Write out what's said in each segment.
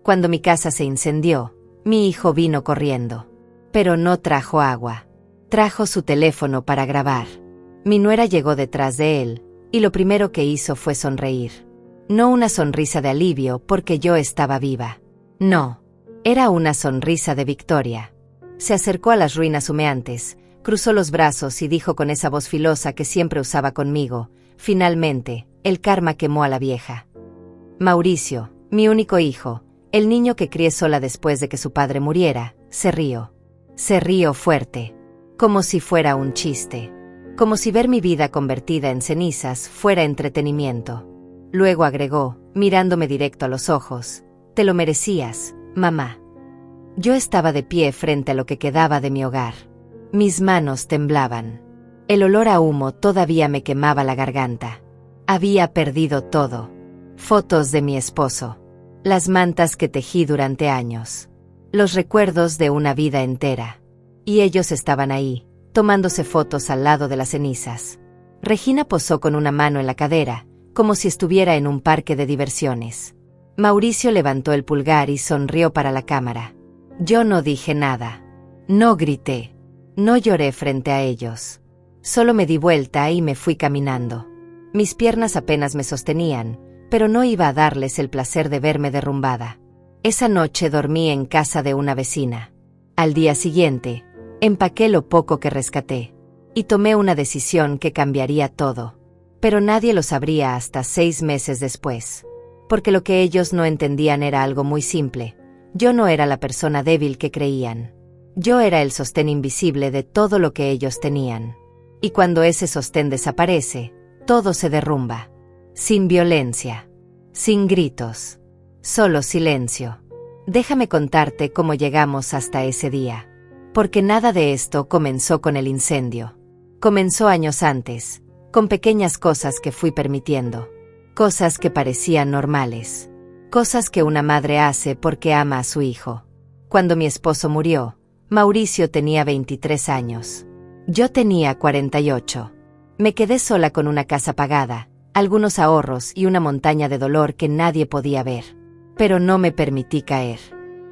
Cuando mi casa se incendió, mi hijo vino corriendo. Pero no trajo agua. Trajo su teléfono para grabar. Mi nuera llegó detrás de él, y lo primero que hizo fue sonreír. No una sonrisa de alivio porque yo estaba viva. No. Era una sonrisa de victoria. Se acercó a las ruinas humeantes, cruzó los brazos y dijo con esa voz filosa que siempre usaba conmigo: finalmente, el karma quemó a la vieja. Mauricio, mi único hijo, el niño que crié sola después de que su padre muriera, se rió. Se rió fuerte. Como si fuera un chiste. Como si ver mi vida convertida en cenizas fuera entretenimiento. Luego agregó, mirándome directo a los ojos: te lo merecías, mamá. Yo estaba de pie frente a lo que quedaba de mi hogar. Mis manos temblaban. El olor a humo todavía me quemaba la garganta. Había perdido todo. Fotos de mi esposo. Las mantas que tejí durante años. Los recuerdos de una vida entera. Y ellos estaban ahí, tomándose fotos al lado de las cenizas. Regina posó con una mano en la cadera, como si estuviera en un parque de diversiones. Mauricio levantó el pulgar y sonrió para la cámara. Yo no dije nada. No grité. No lloré frente a ellos. Solo me di vuelta y me fui caminando. Mis piernas apenas me sostenían, pero no iba a darles el placer de verme derrumbada. Esa noche dormí en casa de una vecina. Al día siguiente, empaqué lo poco que rescaté. Y tomé una decisión que cambiaría todo. Pero nadie lo sabría hasta 6 meses después. Porque lo que ellos no entendían era algo muy simple. Yo no era la persona débil que creían. Yo era el sostén invisible de todo lo que ellos tenían. Y cuando ese sostén desaparece, todo se derrumba. Sin violencia. Sin gritos. Solo silencio. Déjame contarte cómo llegamos hasta ese día. Porque nada de esto comenzó con el incendio. Comenzó años antes, con pequeñas cosas que fui permitiendo. Cosas que parecían normales. Cosas que una madre hace porque ama a su hijo. Cuando mi esposo murió, Mauricio tenía 23 años. Yo tenía 48. Me quedé sola con una casa pagada, algunos ahorros y una montaña de dolor que nadie podía ver. Pero no me permití caer.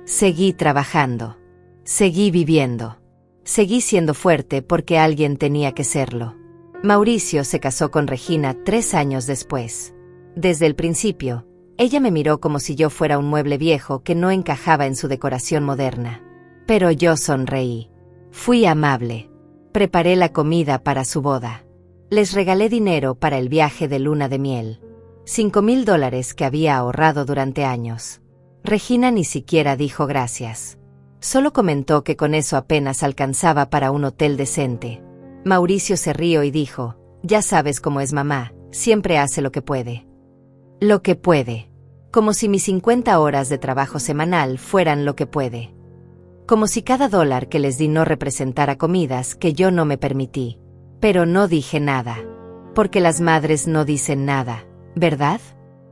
Seguí trabajando. Seguí viviendo. Seguí siendo fuerte porque alguien tenía que serlo. Mauricio se casó con Regina 3 años después. Desde el principio, ella me miró como si yo fuera un mueble viejo que no encajaba en su decoración moderna. Pero yo sonreí. Fui amable. Preparé la comida para su boda. Les regalé dinero para el viaje de luna de miel. $5,000 que había ahorrado durante años. Regina ni siquiera dijo gracias. Solo comentó que con eso apenas alcanzaba para un hotel decente. Mauricio se rió y dijo: ya sabes cómo es mamá, siempre hace lo que puede. Lo que puede. Como si mis 50 horas de trabajo semanal fueran lo que puede. Como si cada dólar que les di no representara comidas que yo no me permití. Pero no dije nada. Porque las madres no dicen nada, ¿verdad?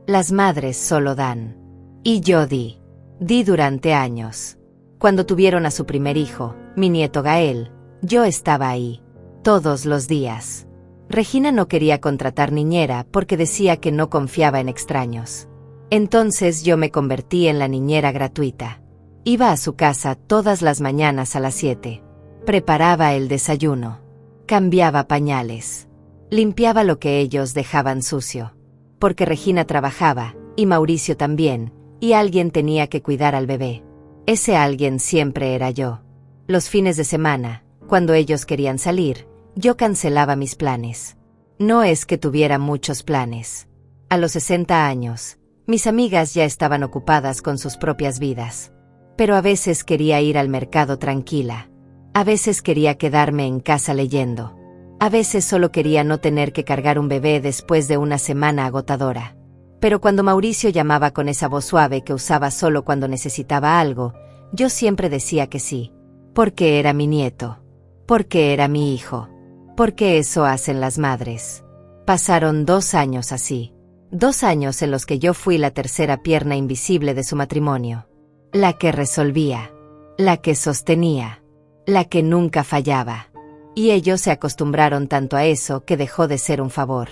Las madres solo dan. Y yo di. Di durante años. Cuando tuvieron a su primer hijo, mi nieto Gael, yo estaba ahí. Todos los días. Regina no quería contratar niñera porque decía que no confiaba en extraños. Entonces yo me convertí en la niñera gratuita. Iba a su casa todas las mañanas a las 7. Preparaba el desayuno. Cambiaba pañales. Limpiaba lo que ellos dejaban sucio. Porque Regina trabajaba, y Mauricio también, y alguien tenía que cuidar al bebé. Ese alguien siempre era yo. Los fines de semana, cuando ellos querían salir, yo cancelaba mis planes. No es que tuviera muchos planes. A los 60 años, mis amigas ya estaban ocupadas con sus propias vidas. Pero a veces quería ir al mercado tranquila. A veces quería quedarme en casa leyendo. A veces solo quería no tener que cargar un bebé después de una semana agotadora. Pero cuando Mauricio llamaba con esa voz suave que usaba solo cuando necesitaba algo, yo siempre decía que sí. Porque era mi nieto. Porque era mi hijo. Porque eso hacen las madres. Pasaron 2 años así. 2 años en los que yo fui la tercera pierna invisible de su matrimonio. La que resolvía. La que sostenía. La que nunca fallaba. Y ellos se acostumbraron tanto a eso que dejó de ser un favor.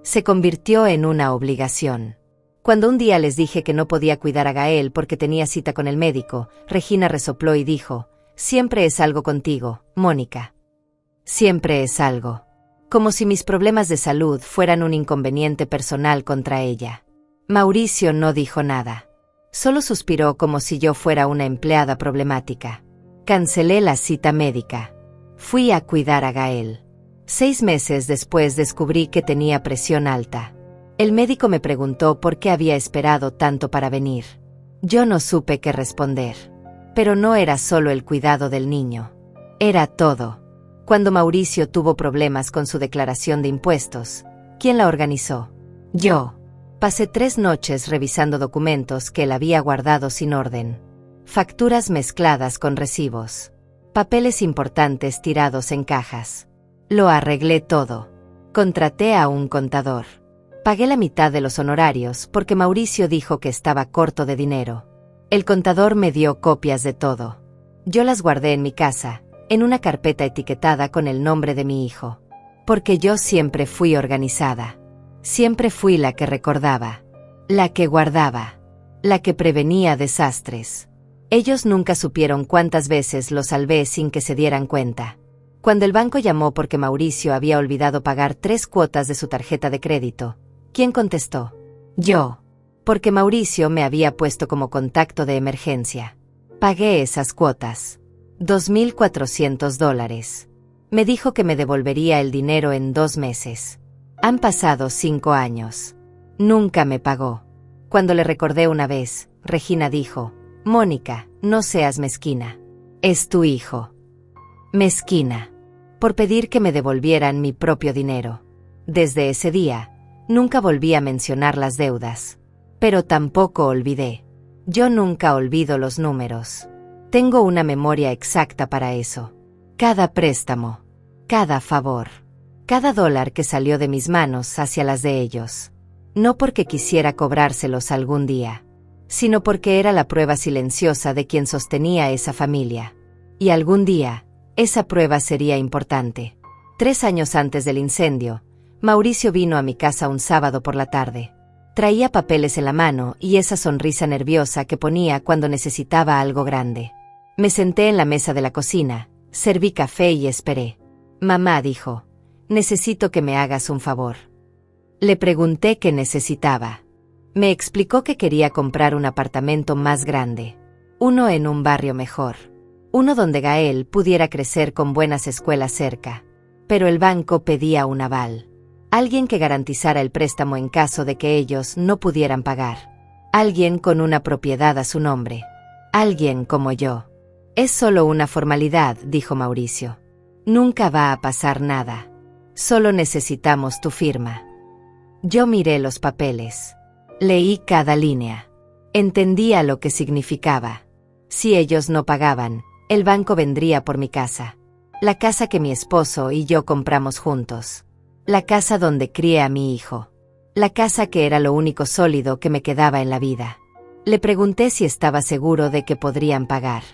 Se convirtió en una obligación. Cuando un día les dije que no podía cuidar a Gael porque tenía cita con el médico, Regina resopló y dijo: «Siempre es algo contigo, Mónica. Siempre es algo». Como si mis problemas de salud fueran un inconveniente personal contra ella. Mauricio no dijo nada. Solo suspiró como si yo fuera una empleada problemática. Cancelé la cita médica. Fui a cuidar a Gael. 6 meses después descubrí que tenía presión alta. El médico me preguntó por qué había esperado tanto para venir. Yo no supe qué responder. Pero no era solo el cuidado del niño. Era todo. Cuando Mauricio tuvo problemas con su declaración de impuestos, ¿quién la organizó? Yo. Pasé 3 noches revisando documentos que él había guardado sin orden. Facturas mezcladas con recibos. Papeles importantes tirados en cajas. Lo arreglé todo. Contraté a un contador. Pagué la mitad de los honorarios porque Mauricio dijo que estaba corto de dinero. El contador me dio copias de todo. Yo las guardé en mi casa, en una carpeta etiquetada con el nombre de mi hijo. Porque yo siempre fui organizada. Siempre fui la que recordaba. La que guardaba. La que prevenía desastres. Ellos nunca supieron cuántas veces lo salvé sin que se dieran cuenta. Cuando el banco llamó porque Mauricio había olvidado pagar 3 cuotas de su tarjeta de crédito, ¿quién contestó? Yo. Porque Mauricio me había puesto como contacto de emergencia. Pagué esas cuotas. $2,400. Me dijo que me devolvería el dinero en 2 meses. Han pasado 5 años. Nunca me pagó. Cuando le recordé una vez, Regina dijo: «Mónica, no seas mezquina. Es tu hijo». Mezquina. Por pedir que me devolvieran mi propio dinero. Desde ese día, nunca volví a mencionar las deudas. Pero tampoco olvidé. Yo nunca olvido los números. Tengo una memoria exacta para eso. Cada préstamo. Cada favor. Cada dólar que salió de mis manos hacia las de ellos. No porque quisiera cobrárselos algún día, sino porque era la prueba silenciosa de quien sostenía esa familia. Y algún día, esa prueba sería importante. 3 años antes del incendio, Mauricio vino a mi casa un sábado por la tarde. Traía papeles en la mano y esa sonrisa nerviosa que ponía cuando necesitaba algo grande. Me senté en la mesa de la cocina, serví café y esperé. Mamá dijo: «Necesito que me hagas un favor». Le pregunté qué necesitaba. Me explicó que quería comprar un apartamento más grande. Uno en un barrio mejor. Uno donde Gael pudiera crecer con buenas escuelas cerca. Pero el banco pedía un aval. Alguien que garantizara el préstamo en caso de que ellos no pudieran pagar. Alguien con una propiedad a su nombre. Alguien como yo. «Es solo una formalidad», dijo Mauricio. «Nunca va a pasar nada. Solo necesitamos tu firma». Yo miré los papeles. Leí cada línea. Entendía lo que significaba. Si ellos no pagaban, el banco vendría por mi casa. La casa que mi esposo y yo compramos juntos. La casa donde crié a mi hijo. La casa que era lo único sólido que me quedaba en la vida. Le pregunté si estaba seguro de que podrían pagar.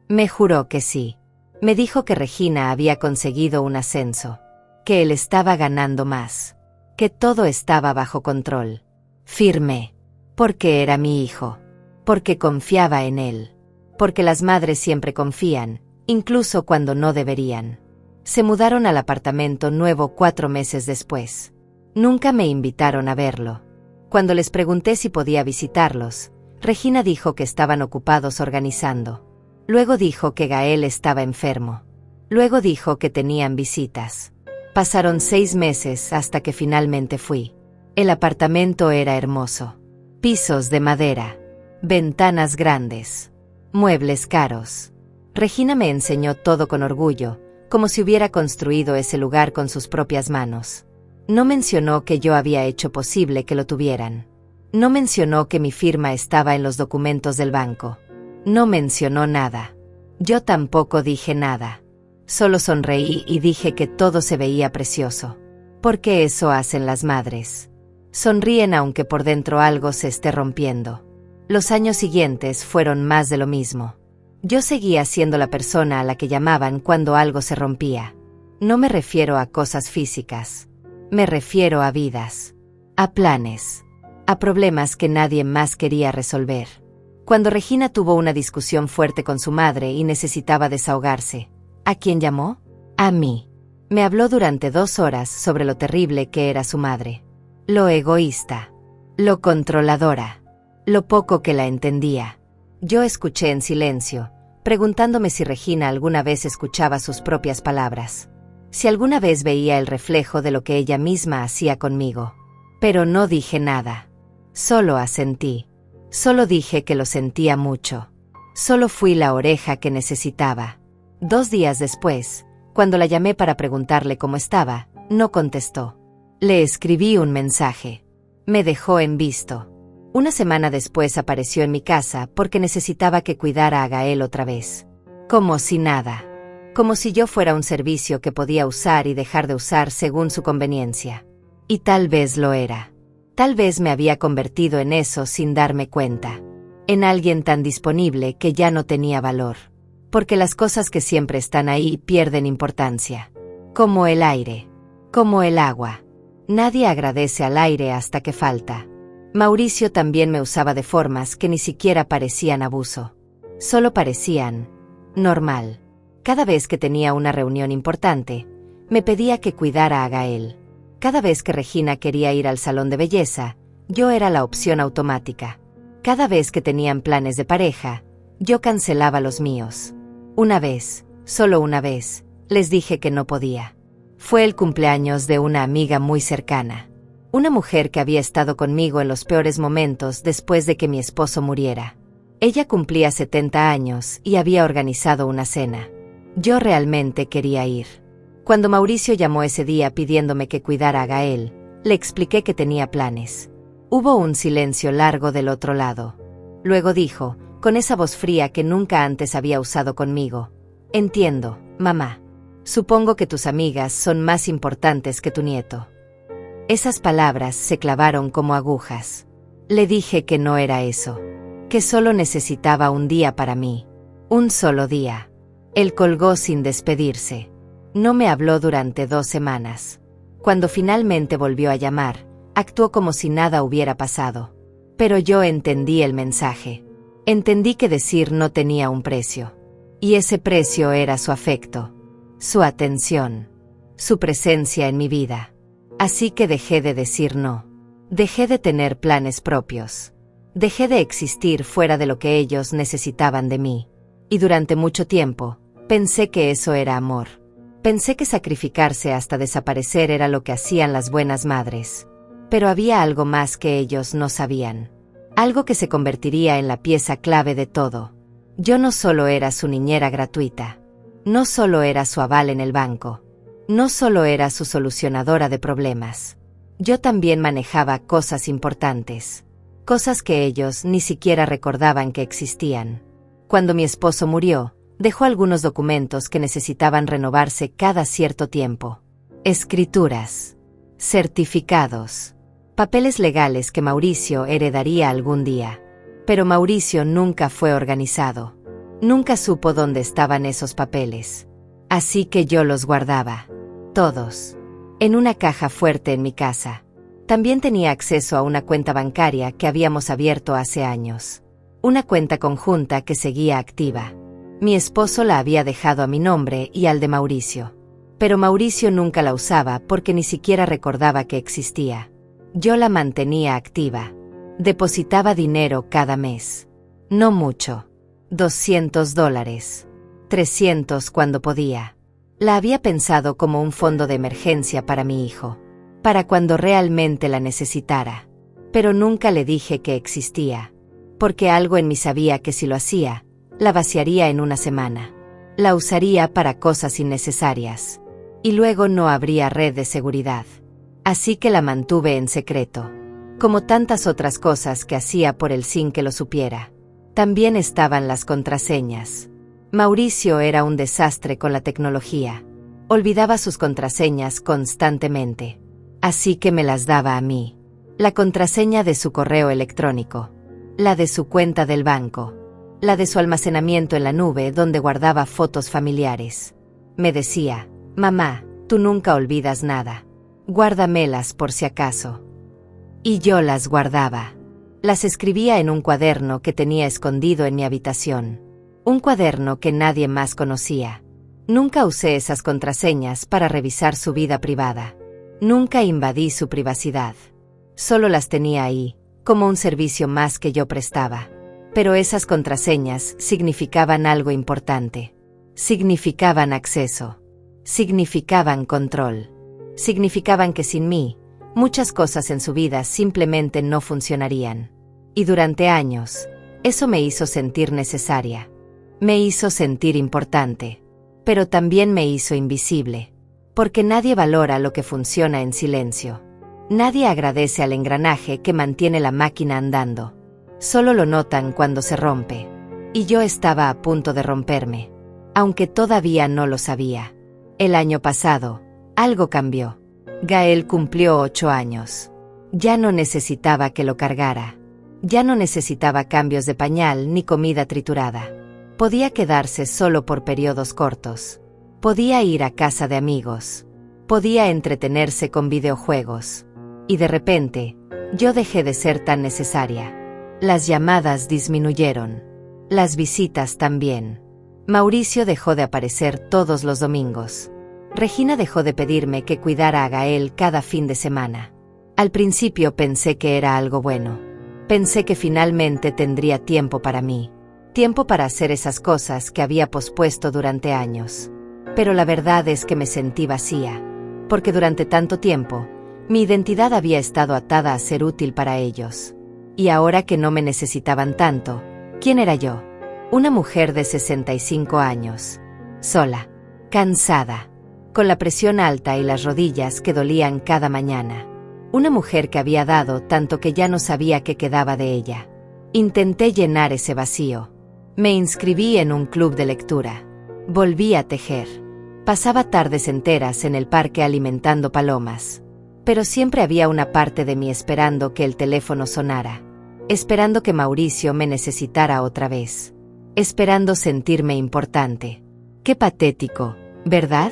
Me juró que sí. Me dijo que Regina había conseguido un ascenso. Que él estaba ganando más. Que todo estaba bajo control. Firmé. Porque era mi hijo. Porque confiaba en él. Porque las madres siempre confían, incluso cuando no deberían. Se mudaron al apartamento nuevo 4 meses después. Nunca me invitaron a verlo. Cuando les pregunté si podía visitarlos, Regina dijo que estaban ocupados organizando. Luego dijo que Gael estaba enfermo. Luego dijo que tenían visitas. Pasaron 6 meses hasta que finalmente fui. El apartamento era hermoso. Pisos de madera. Ventanas grandes. Muebles caros. Regina me enseñó todo con orgullo, como si hubiera construido ese lugar con sus propias manos. No mencionó que yo había hecho posible que lo tuvieran. No mencionó que mi firma estaba en los documentos del banco. No mencionó nada. Yo tampoco dije nada. Solo sonreí y dije que todo se veía precioso. Porque eso hacen las madres. Sonríen aunque por dentro algo se esté rompiendo. Los años siguientes fueron más de lo mismo. Yo seguía siendo la persona a la que llamaban cuando algo se rompía. No me refiero a cosas físicas. Me refiero a vidas. A planes. a problemas que nadie más quería resolver. Cuando Regina tuvo una discusión fuerte con su madre y necesitaba desahogarse, ¿a quién llamó? A mí. Me habló durante 2 horas sobre lo terrible que era su madre, lo egoísta, lo controladora, lo poco que la entendía. Yo escuché en silencio, preguntándome si Regina alguna vez escuchaba sus propias palabras, si alguna vez veía el reflejo de lo que ella misma hacía conmigo. Pero no dije nada. Solo asentí. Solo dije que lo sentía mucho. Solo fui la oreja que necesitaba. 2 días después, cuando la llamé para preguntarle cómo estaba, no contestó. Le escribí un mensaje. Me dejó en visto. Una semana después apareció en mi casa porque necesitaba que cuidara a Gael otra vez. Como si nada. Como si yo fuera un servicio que podía usar y dejar de usar según su conveniencia. Y tal vez lo era. Tal vez me había convertido en eso sin darme cuenta. En alguien tan disponible que ya no tenía valor. Porque las cosas que siempre están ahí pierden importancia. Como el aire. Como el agua. Nadie agradece al aire hasta que falta. Mauricio también me usaba de formas que ni siquiera parecían abuso. Solo parecían normal. Cada vez que tenía una reunión importante, me pedía que cuidara a Gael. Cada vez que Regina quería ir al salón de belleza, yo era la opción automática. Cada vez que tenían planes de pareja, yo cancelaba los míos. Una vez, solo una vez, les dije que no podía. Fue el cumpleaños de una amiga muy cercana. Una mujer que había estado conmigo en los peores momentos después de que mi esposo muriera. Ella cumplía 70 años y había organizado una cena. Yo realmente quería ir. Cuando Mauricio llamó ese día pidiéndome que cuidara a Gael, le expliqué que tenía planes. Hubo un silencio largo del otro lado. Luego dijo, con esa voz fría que nunca antes había usado conmigo: entiendo, mamá. Supongo que tus amigas son más importantes que tu nieto. Esas palabras se clavaron como agujas. Le dije que no era eso. Que solo necesitaba un día para mí. Un solo día. Él colgó sin despedirse. No me habló durante 2 semanas. Cuando finalmente volvió a llamar, actuó como si nada hubiera pasado. Pero yo entendí el mensaje. Entendí que decir no tenía un precio. Y ese precio era su afecto, su atención, su presencia en mi vida. Así que dejé de decir no. Dejé de tener planes propios. Dejé de existir fuera de lo que ellos necesitaban de mí. Y durante mucho tiempo, pensé que eso era amor. Pensé que sacrificarse hasta desaparecer era lo que hacían las buenas madres. Pero había algo más que ellos no sabían. Algo que se convertiría en la pieza clave de todo. Yo no solo era su niñera gratuita. No solo era su aval en el banco. No solo era su solucionadora de problemas. Yo también manejaba cosas importantes. Cosas que ellos ni siquiera recordaban que existían. Cuando mi esposo murió, dejó algunos documentos que necesitaban renovarse cada cierto tiempo. Escrituras, certificados, papeles legales que Mauricio heredaría algún día. Pero Mauricio nunca fue organizado. Nunca supo dónde estaban esos papeles. Así que yo los guardaba. Todos. En una caja fuerte en mi casa. También tenía acceso a una cuenta bancaria que habíamos abierto hace años. Una cuenta conjunta que seguía activa. Mi esposo la había dejado a mi nombre y al de Mauricio. Pero Mauricio nunca la usaba porque ni siquiera recordaba que existía. Yo la mantenía activa. Depositaba dinero cada mes. No mucho. $200. 300 cuando podía. La había pensado como un fondo de emergencia para mi hijo. Para cuando realmente la necesitara. Pero nunca le dije que existía. Porque algo en mí sabía que si lo hacía, la vaciaría en una semana. La usaría para cosas innecesarias. Y luego no habría red de seguridad. Así que la mantuve en secreto. Como tantas otras cosas que hacía por él sin que lo supiera. También estaban las contraseñas. Mauricio era un desastre con la tecnología. Olvidaba sus contraseñas constantemente. Así que me las daba a mí. La contraseña de su correo electrónico. La de su cuenta del banco. La de su almacenamiento en la nube donde guardaba fotos familiares. Me decía: mamá, tú nunca olvidas nada. Guárdamelas por si acaso. Y yo las guardaba. Las escribía en un cuaderno que tenía escondido en mi habitación. Un cuaderno que nadie más conocía. Nunca usé esas contraseñas para revisar su vida privada. Nunca invadí su privacidad. Solo las tenía ahí, como un servicio más que yo prestaba. Pero esas contraseñas significaban algo importante. Significaban acceso. Significaban control. Significaban que sin mí, muchas cosas en su vida simplemente no funcionarían. Y durante años, eso me hizo sentir necesaria. Me hizo sentir importante. Pero también me hizo invisible. Porque nadie valora lo que funciona en silencio. Nadie agradece al engranaje que mantiene la máquina andando. Solo lo notan cuando se rompe. Y yo estaba a punto de romperme. Aunque todavía no lo sabía. El año pasado, algo cambió. Gael cumplió 8 años. Ya no necesitaba que lo cargara. Ya no necesitaba cambios de pañal ni comida triturada. Podía quedarse solo por periodos cortos. Podía ir a casa de amigos. Podía entretenerse con videojuegos. Y de repente, yo dejé de ser tan necesaria. Las llamadas disminuyeron. Las visitas también. Mauricio dejó de aparecer todos los domingos. Regina dejó de pedirme que cuidara a Gael cada fin de semana. Al principio pensé que era algo bueno. Pensé que finalmente tendría tiempo para mí. Tiempo para hacer esas cosas que había pospuesto durante años. Pero la verdad es que me sentí vacía. Porque durante tanto tiempo, mi identidad había estado atada a ser útil para ellos. Y ahora que no me necesitaban tanto, ¿quién era yo? Una mujer de 65 años. Sola. Cansada. Con la presión alta y las rodillas que dolían cada mañana. Una mujer que había dado tanto que ya no sabía qué quedaba de ella. Intenté llenar ese vacío. Me inscribí en un club de lectura. Volví a tejer. Pasaba tardes enteras en el parque alimentando palomas. Pero siempre había una parte de mí esperando que el teléfono sonara. Esperando que Mauricio me necesitara otra vez. Esperando sentirme importante. Qué patético, ¿verdad?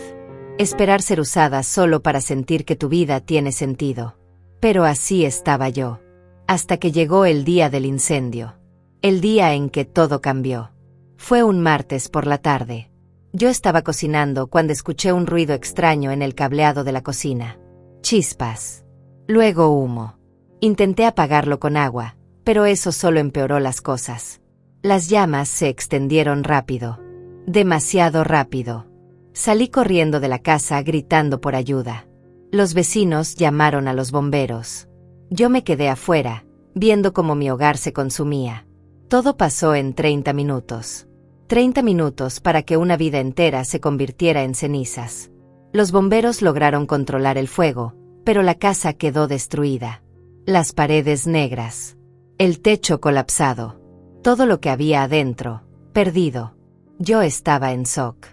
Esperar ser usada solo para sentir que tu vida tiene sentido. Pero así estaba yo. Hasta que llegó el día del incendio. El día en que todo cambió. Fue un martes por la tarde. Yo estaba cocinando cuando escuché un ruido extraño en el cableado de la cocina. Chispas. Luego humo. Intenté apagarlo con agua, pero eso solo empeoró las cosas. Las llamas se extendieron rápido. Demasiado rápido. Salí corriendo de la casa gritando por ayuda. Los vecinos llamaron a los bomberos. Yo me quedé afuera, viendo cómo mi hogar se consumía. Todo pasó en 30 minutos. 30 minutos para que una vida entera se convirtiera en cenizas. Los bomberos lograron controlar el fuego, pero la casa quedó destruida. Las paredes negras. El techo colapsado. Todo lo que había adentro, perdido. Yo estaba en shock.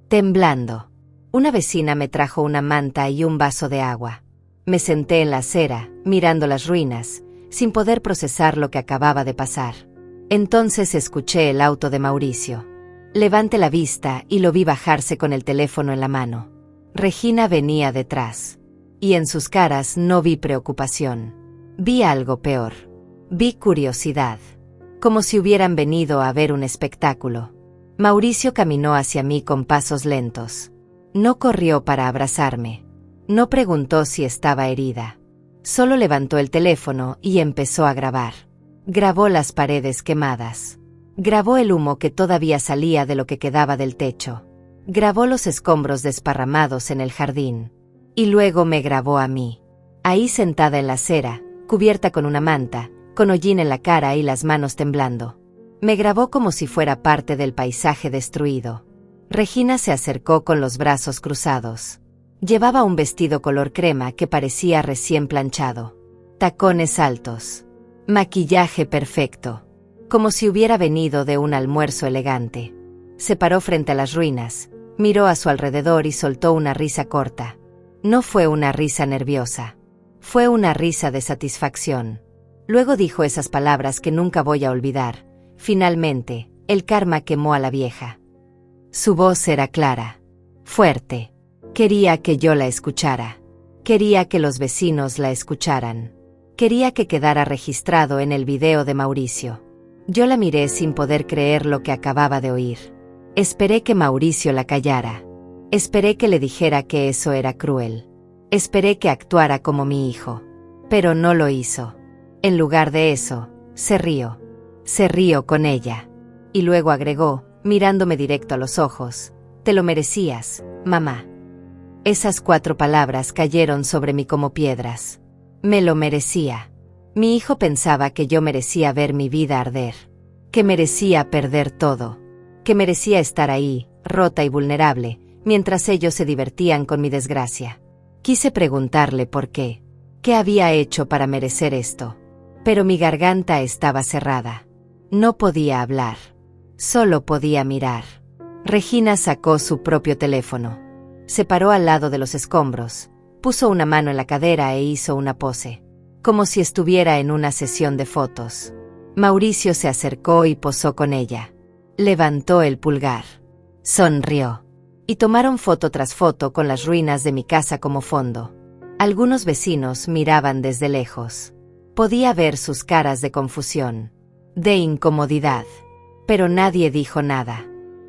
Temblando. Una vecina me trajo una manta y un vaso de agua. Me senté en la acera, mirando las ruinas, sin poder procesar lo que acababa de pasar. Entonces escuché el auto de Mauricio. Levanté la vista y lo vi bajarse con el teléfono en la mano. Regina venía detrás. Y en sus caras no vi preocupación. Vi algo peor. Vi curiosidad. Como si hubieran venido a ver un espectáculo. Mauricio caminó hacia mí con pasos lentos. No corrió para abrazarme. No preguntó si estaba herida. Solo levantó el teléfono y empezó a grabar. Grabó las paredes quemadas. Grabó el humo que todavía salía de lo que quedaba del techo. Grabó los escombros desparramados en el jardín. Y luego me grabó a mí. Ahí sentada en la acera, cubierta con una manta, con hollín en la cara y las manos temblando. Me grabó como si fuera parte del paisaje destruido. Regina se acercó con los brazos cruzados. Llevaba un vestido color crema que parecía recién planchado. Tacones altos. Maquillaje perfecto. Como si hubiera venido de un almuerzo elegante. Se paró frente a las ruinas, miró a su alrededor y soltó una risa corta. No fue una risa nerviosa. Fue una risa de satisfacción. Luego dijo esas palabras que nunca voy a olvidar. Finalmente, el karma quemó a la vieja. Su voz era clara. Fuerte. Quería que yo la escuchara. Quería que los vecinos la escucharan. Quería que quedara registrado en el video de Mauricio. Yo la miré sin poder creer lo que acababa de oír. Esperé que Mauricio la callara. Esperé que le dijera que eso era cruel. Esperé que actuara como mi hijo. Pero no lo hizo. En lugar de eso, se rió. Se rió con ella. Y luego agregó, mirándome directo a los ojos: «Te lo merecías, mamá». Esas 4 palabras cayeron sobre mí como piedras. Me lo merecía. Mi hijo pensaba que yo merecía ver mi vida arder. Que merecía perder todo. Que merecía estar ahí, rota y vulnerable, mientras ellos se divertían con mi desgracia. Quise preguntarle por qué. ¿Qué había hecho para merecer esto? Pero mi garganta estaba cerrada. No podía hablar. Solo podía mirar. Regina sacó su propio teléfono. Se paró al lado de los escombros, puso una mano en la cadera e hizo una pose, como si estuviera en una sesión de fotos. Mauricio se acercó y posó con ella. Levantó el pulgar. Sonrió. Y tomaron foto tras foto con las ruinas de mi casa como fondo. Algunos vecinos miraban desde lejos. Podía ver sus caras de confusión, de incomodidad. Pero nadie dijo nada.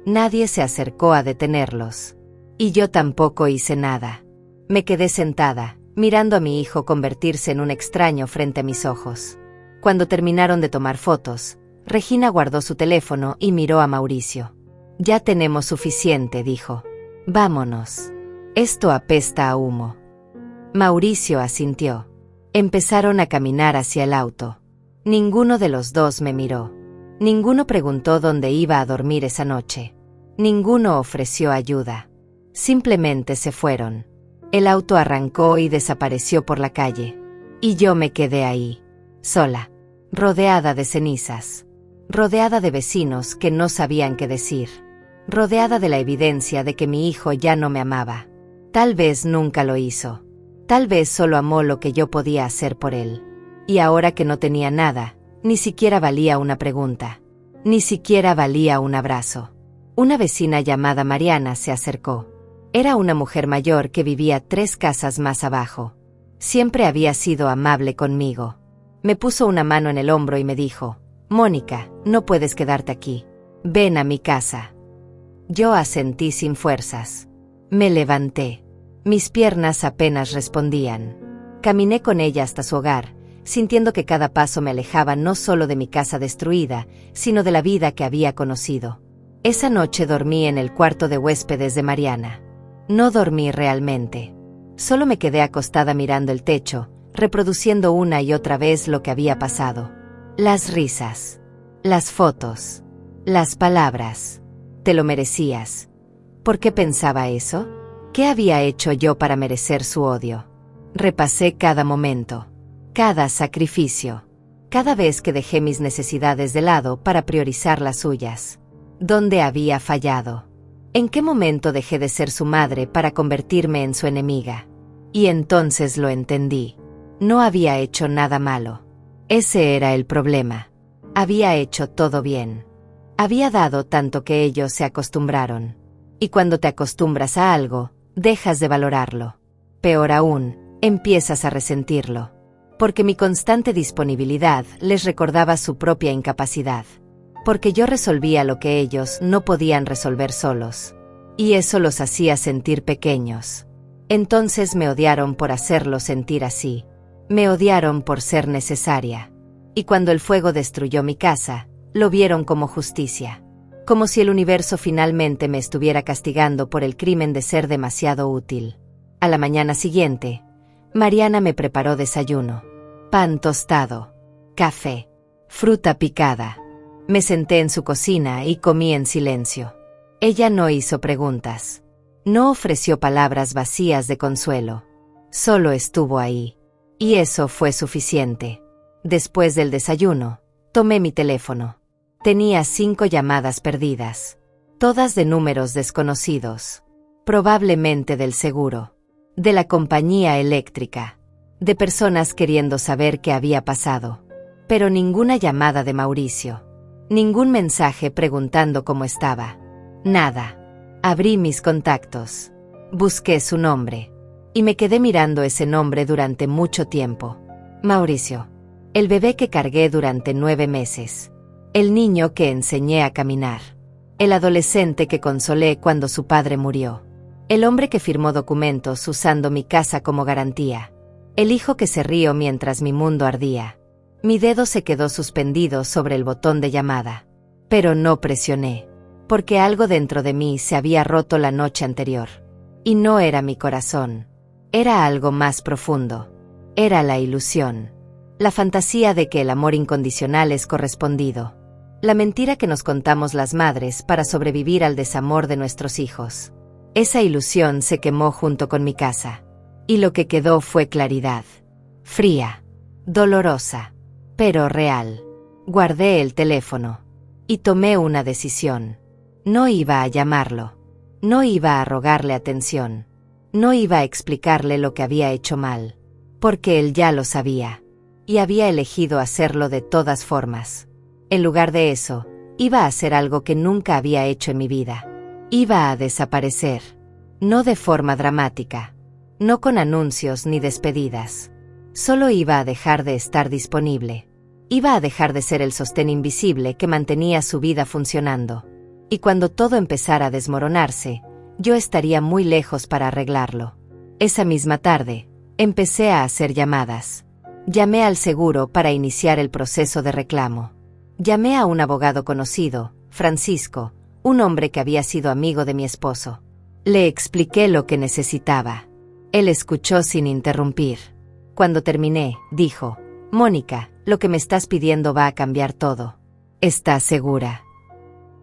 Nadie se acercó a detenerlos. Y yo tampoco hice nada. Me quedé sentada, mirando a mi hijo convertirse en un extraño frente a mis ojos. Cuando terminaron de tomar fotos, Regina guardó su teléfono y miró a Mauricio. «Ya tenemos suficiente», dijo. «Vámonos. Esto apesta a humo». Mauricio asintió. Empezaron a caminar hacia el auto. Ninguno de los dos me miró. Ninguno preguntó dónde iba a dormir esa noche. Ninguno ofreció ayuda. Simplemente se fueron. El auto arrancó y desapareció por la calle. Y yo me quedé ahí, sola, rodeada de cenizas, rodeada de vecinos que no sabían qué decir, rodeada de la evidencia de que mi hijo ya no me amaba. Tal vez nunca lo hizo. Tal vez solo amó lo que yo podía hacer por él. Y ahora que no tenía nada, ni siquiera valía una pregunta. Ni siquiera valía un abrazo. Una vecina llamada Mariana se acercó. Era una mujer mayor que vivía 3 casas más abajo. Siempre había sido amable conmigo. Me puso una mano en el hombro y me dijo: «Mónica, no puedes quedarte aquí. Ven a mi casa». Yo asentí sin fuerzas. Me levanté. Mis piernas apenas respondían. Caminé con ella hasta su hogar, sintiendo que cada paso me alejaba no solo de mi casa destruida, sino de la vida que había conocido. Esa noche dormí en el cuarto de huéspedes de Mariana. No dormí realmente. Solo me quedé acostada mirando el techo, reproduciendo una y otra vez lo que había pasado. Las risas. Las fotos. Las palabras. «Te lo merecías». ¿Por qué pensaba eso? ¿Qué había hecho yo para merecer su odio? Repasé cada momento. Cada sacrificio. Cada vez que dejé mis necesidades de lado para priorizar las suyas. ¿Dónde había fallado? ¿En qué momento dejé de ser su madre para convertirme en su enemiga? Y entonces lo entendí. No había hecho nada malo. Ese era el problema. Había hecho todo bien. Había dado tanto que ellos se acostumbraron. Y cuando te acostumbras a algo, dejas de valorarlo. Peor aún, empiezas a resentirlo. Porque mi constante disponibilidad les recordaba su propia incapacidad. Porque yo resolvía lo que ellos no podían resolver solos. Y eso los hacía sentir pequeños. Entonces me odiaron por hacerlos sentir así. Me odiaron por ser necesaria. Y cuando el fuego destruyó mi casa, lo vieron como justicia. Como si el universo finalmente me estuviera castigando por el crimen de ser demasiado útil. A la mañana siguiente, Mariana me preparó desayuno. Pan tostado, café, fruta picada. Me senté en su cocina y comí en silencio. Ella no hizo preguntas. No ofreció palabras vacías de consuelo. Solo estuvo ahí. Y eso fue suficiente. Después del desayuno, tomé mi teléfono. Tenía 5 llamadas perdidas. Todas de números desconocidos. Probablemente del seguro. De la compañía eléctrica. De personas queriendo saber qué había pasado. Pero ninguna llamada de Mauricio. Ningún mensaje preguntando cómo estaba. Nada. Abrí mis contactos. Busqué su nombre. Y me quedé mirando ese nombre durante mucho tiempo. Mauricio. El bebé que cargué durante 9 meses. El niño que enseñé a caminar. El adolescente que consolé cuando su padre murió. El hombre que firmó documentos usando mi casa como garantía. El hijo que se rió mientras mi mundo ardía. Mi dedo se quedó suspendido sobre el botón de llamada. Pero no presioné. Porque algo dentro de mí se había roto la noche anterior. Y no era mi corazón. Era algo más profundo. Era la ilusión. La fantasía de que el amor incondicional es correspondido. La mentira que nos contamos las madres para sobrevivir al desamor de nuestros hijos. Esa ilusión se quemó junto con mi casa. Y lo que quedó fue claridad. Fría. Dolorosa. Pero real. Guardé el teléfono. Y tomé una decisión. No iba a llamarlo. No iba a rogarle atención. No iba a explicarle lo que había hecho mal. Porque él ya lo sabía. Y había elegido hacerlo de todas formas. En lugar de eso, iba a hacer algo que nunca había hecho en mi vida. Iba a desaparecer. No de forma dramática. No con anuncios ni despedidas. Solo iba a dejar de estar disponible. Iba a dejar de ser el sostén invisible que mantenía su vida funcionando. Y cuando todo empezara a desmoronarse, yo estaría muy lejos para arreglarlo. Esa misma tarde, empecé a hacer llamadas. Llamé al seguro para iniciar el proceso de reclamo. Llamé a un abogado conocido, Francisco, un hombre que había sido amigo de mi esposo. Le expliqué lo que necesitaba. Él escuchó sin interrumpir. Cuando terminé, dijo: Mónica, lo que me estás pidiendo va a cambiar todo. ¿Estás segura?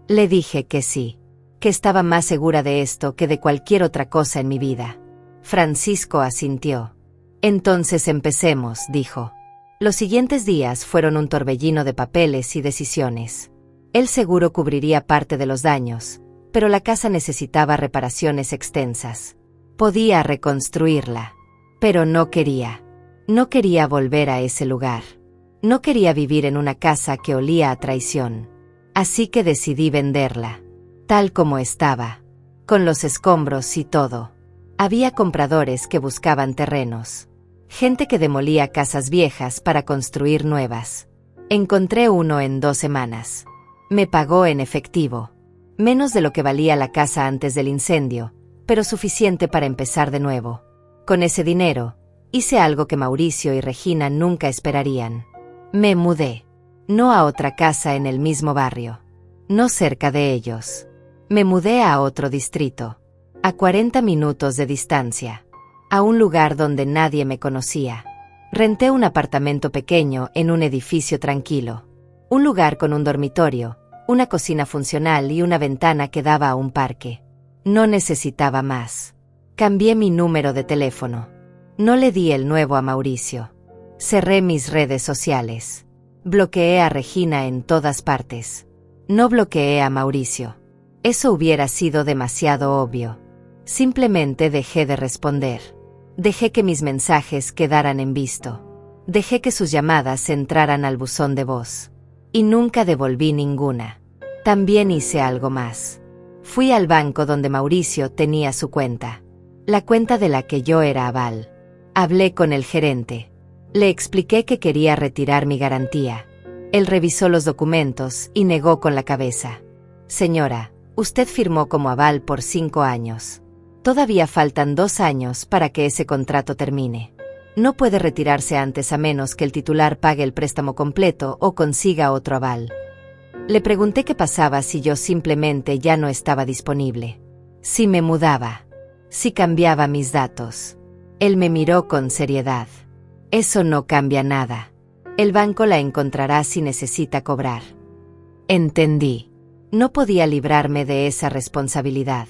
Le dije que sí, que estaba más segura de esto que de cualquier otra cosa en mi vida. Francisco asintió. Entonces empecemos, dijo. Los siguientes días fueron un torbellino de papeles y decisiones. El seguro cubriría parte de los daños, pero la casa necesitaba reparaciones extensas. Podía reconstruirla, pero no quería. No quería volver a ese lugar. No quería vivir en una casa que olía a traición. Así que decidí venderla, tal como estaba, con los escombros y todo. Había compradores que buscaban terrenos. Gente que demolía casas viejas para construir nuevas. Encontré uno en 2 semanas. Me pagó en efectivo. Menos de lo que valía la casa antes del incendio, pero suficiente para empezar de nuevo. Con ese dinero, hice algo que Mauricio y Regina nunca esperarían. Me mudé. No a otra casa en el mismo barrio. No cerca de ellos. Me mudé a otro distrito. A 40 minutos de distancia. A un lugar donde nadie me conocía. Renté un apartamento pequeño en un edificio tranquilo. Un lugar con un dormitorio, una cocina funcional y una ventana que daba a un parque. No necesitaba más. Cambié mi número de teléfono. No le di el nuevo a Mauricio. Cerré mis redes sociales. Bloqueé a Regina en todas partes. No bloqueé a Mauricio. Eso hubiera sido demasiado obvio. Simplemente dejé de responder. Dejé que mis mensajes quedaran en visto. Dejé que sus llamadas entraran al buzón de voz. Y nunca devolví ninguna. También hice algo más. Fui al banco donde Mauricio tenía su cuenta. La cuenta de la que yo era aval. Hablé con el gerente. Le expliqué que quería retirar mi garantía. Él revisó los documentos y negó con la cabeza. Señora, usted firmó como aval por 5 años. Todavía faltan 2 años para que ese contrato termine. No puede retirarse antes a menos que el titular pague el préstamo completo o consiga otro aval. Le pregunté qué pasaba si yo simplemente ya no estaba disponible. Si me mudaba. Si cambiaba mis datos. Él me miró con seriedad. Eso no cambia nada. El banco la encontrará si necesita cobrar. Entendí. No podía librarme de esa responsabilidad.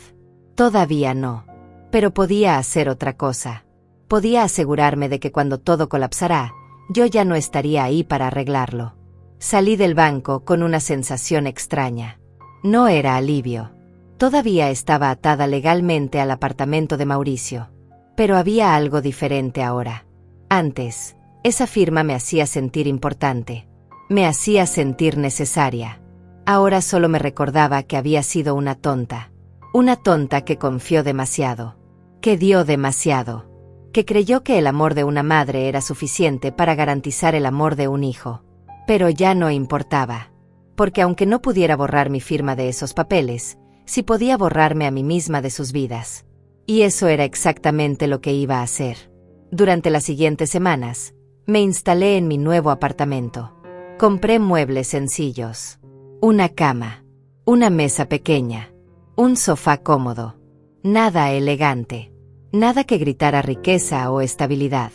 Todavía no. Pero podía hacer otra cosa. Podía asegurarme de que cuando todo colapsará, yo ya no estaría ahí para arreglarlo. Salí del banco con una sensación extraña. No era alivio. Todavía estaba atada legalmente al apartamento de Mauricio. Pero había algo diferente ahora. Antes, esa firma me hacía sentir importante. Me hacía sentir necesaria. Ahora solo me recordaba que había sido una tonta. Una tonta que confió demasiado. Que dio demasiado. que creyó que el amor de una madre era suficiente para garantizar el amor de un hijo. Pero ya no importaba. Porque aunque no pudiera borrar mi firma de esos papeles, sí podía borrarme a mí misma de sus vidas. Y eso era exactamente lo que iba a hacer. Durante las siguientes semanas, me instalé en mi nuevo apartamento. Compré muebles sencillos. Una cama. Una mesa pequeña. Un sofá cómodo. Nada elegante. Nada que gritara riqueza o estabilidad.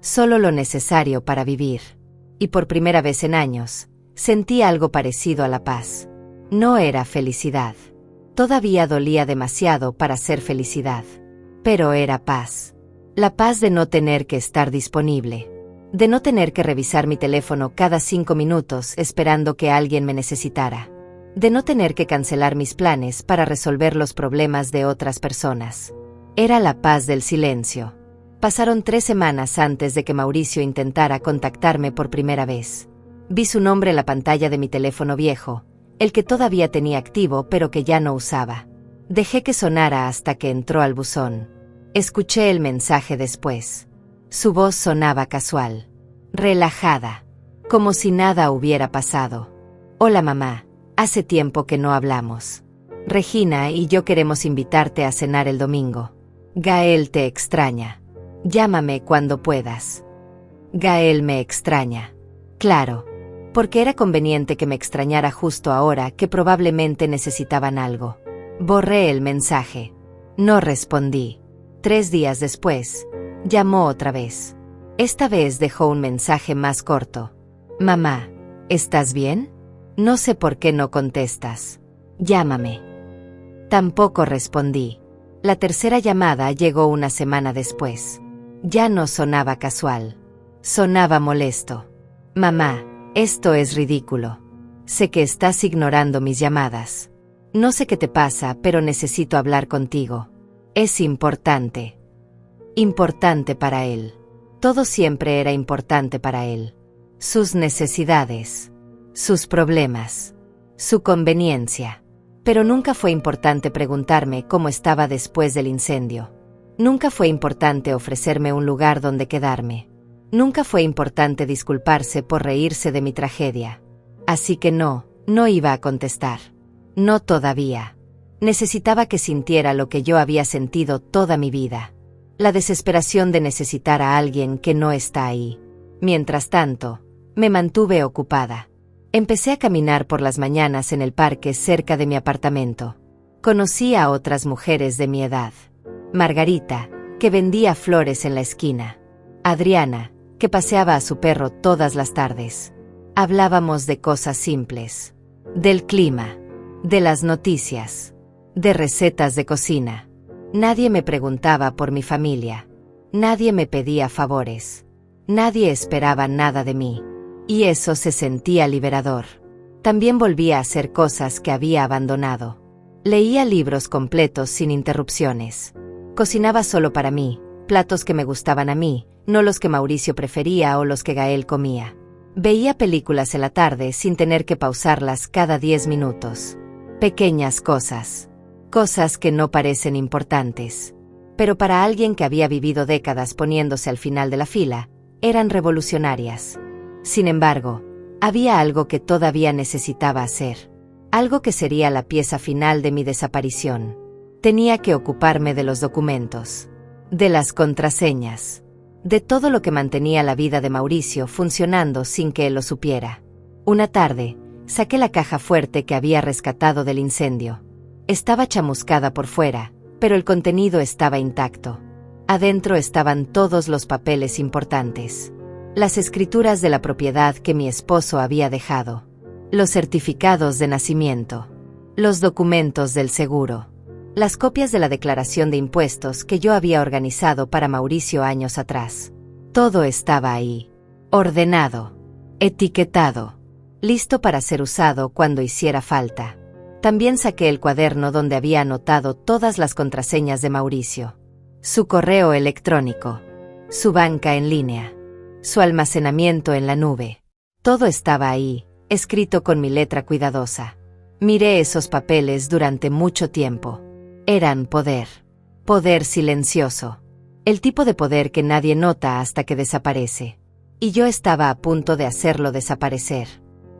Solo lo necesario para vivir. Y por primera vez en años, sentí algo parecido a la paz. No era felicidad. Todavía dolía demasiado para ser felicidad. Pero era paz. La paz de no tener que estar disponible. De no tener que revisar mi teléfono cada 5 minutos esperando que alguien me necesitara. De no tener que cancelar mis planes para resolver los problemas de otras personas. Era la paz del silencio. Pasaron 3 semanas antes de que Mauricio intentara contactarme por primera vez. Vi su nombre en la pantalla de mi teléfono viejo, el que todavía tenía activo pero que ya no usaba. Dejé que sonara hasta que entró al buzón. Escuché el mensaje después. Su voz sonaba casual, relajada, como si nada hubiera pasado. Hola mamá, hace tiempo que no hablamos. Regina y yo queremos invitarte a cenar el domingo. Gael te extraña. Llámame cuando puedas. Gael me extraña. Claro, porque era conveniente que me extrañara justo ahora que probablemente necesitaban algo. Borré el mensaje. No respondí. 3 días después, llamó otra vez. Esta vez dejó un mensaje más corto. Mamá, ¿estás bien? No sé por qué no contestas. Llámame. Tampoco respondí. La tercera llamada llegó una semana después. Ya no sonaba casual. Sonaba molesto. Mamá, esto es ridículo. Sé que estás ignorando mis llamadas. No sé qué te pasa, pero necesito hablar contigo. Es importante. Importante para él. Todo siempre era importante para él. Sus necesidades. Sus problemas. Su conveniencia. Pero nunca fue importante preguntarme cómo estaba después del incendio. Nunca fue importante ofrecerme un lugar donde quedarme. Nunca fue importante disculparse por reírse de mi tragedia. Así que no iba a contestar. No todavía. Necesitaba que sintiera lo que yo había sentido toda mi vida. La desesperación de necesitar a alguien que no está ahí. Mientras tanto, me mantuve ocupada. Empecé a caminar por las mañanas en el parque cerca de mi apartamento. Conocí a otras mujeres de mi edad. Margarita, que vendía flores en la esquina. Adriana, que paseaba a su perro todas las tardes. Hablábamos de cosas simples. Del clima. De las noticias. De recetas de cocina. Nadie me preguntaba por mi familia. Nadie me pedía favores. Nadie esperaba nada de mí. Y eso se sentía liberador. También volvía a hacer cosas que había abandonado. Leía libros completos sin interrupciones. Cocinaba solo para mí, platos que me gustaban a mí, no los que Mauricio prefería o los que Gael comía. Veía películas en la tarde sin tener que pausarlas cada 10 minutos. Pequeñas cosas. Cosas que no parecen importantes. Pero para alguien que había vivido décadas poniéndose al final de la fila, eran revolucionarias. Sin embargo, había algo que todavía necesitaba hacer. Algo que sería la pieza final de mi desaparición. Tenía que ocuparme de los documentos. De las contraseñas. De todo lo que mantenía la vida de Mauricio funcionando sin que él lo supiera. Una tarde, saqué la caja fuerte que había rescatado del incendio. Estaba chamuscada por fuera, pero el contenido estaba intacto. Adentro estaban todos los papeles importantes. Las escrituras de la propiedad que mi esposo había dejado. Los certificados de nacimiento. Los documentos del seguro. Las copias de la declaración de impuestos que yo había organizado para Mauricio años atrás. Todo estaba ahí. Ordenado. Etiquetado. Listo para ser usado cuando hiciera falta. También saqué el cuaderno donde había anotado todas las contraseñas de Mauricio. Su correo electrónico. Su banca en línea. Su almacenamiento en la nube. Todo estaba ahí, escrito con mi letra cuidadosa. Miré esos papeles durante mucho tiempo. Eran poder. Poder silencioso. El tipo de poder que nadie nota hasta que desaparece. Y yo estaba a punto de hacerlo desaparecer.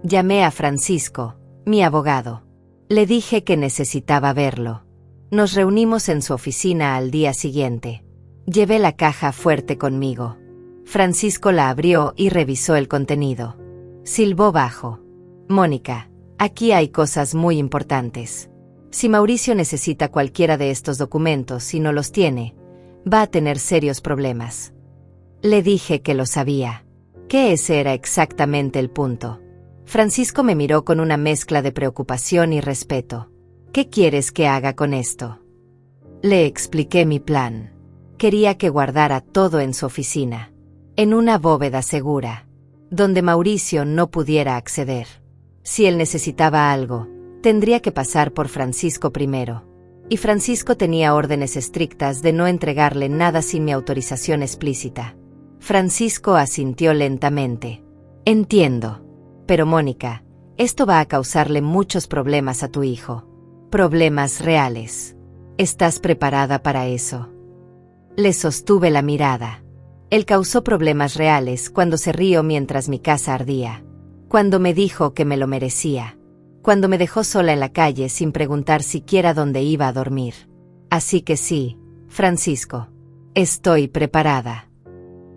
Llamé a Francisco, mi abogado. Le dije que necesitaba verlo. Nos reunimos en su oficina al día siguiente. Llevé la caja fuerte conmigo. Francisco la abrió y revisó el contenido. Silbó bajo. Mónica, aquí hay cosas muy importantes. Si Mauricio necesita cualquiera de estos documentos y no los tiene, va a tener serios problemas. Le dije que lo sabía. Que ese era exactamente el punto. Francisco me miró con una mezcla de preocupación y respeto. ¿Qué quieres que haga con esto? Le expliqué mi plan. Quería que guardara todo en su oficina, en una bóveda segura, donde Mauricio no pudiera acceder. Si él necesitaba algo, tendría que pasar por Francisco primero. Y Francisco tenía órdenes estrictas de no entregarle nada sin mi autorización explícita. Francisco asintió lentamente. Entiendo. Pero Mónica, esto va a causarle muchos problemas a tu hijo. Problemas reales. ¿Estás preparada para eso? Le sostuve la mirada. Él causó problemas reales cuando se rió mientras mi casa ardía. Cuando me dijo que me lo merecía. Cuando me dejó sola en la calle sin preguntar siquiera dónde iba a dormir. Así que sí, Francisco. Estoy preparada.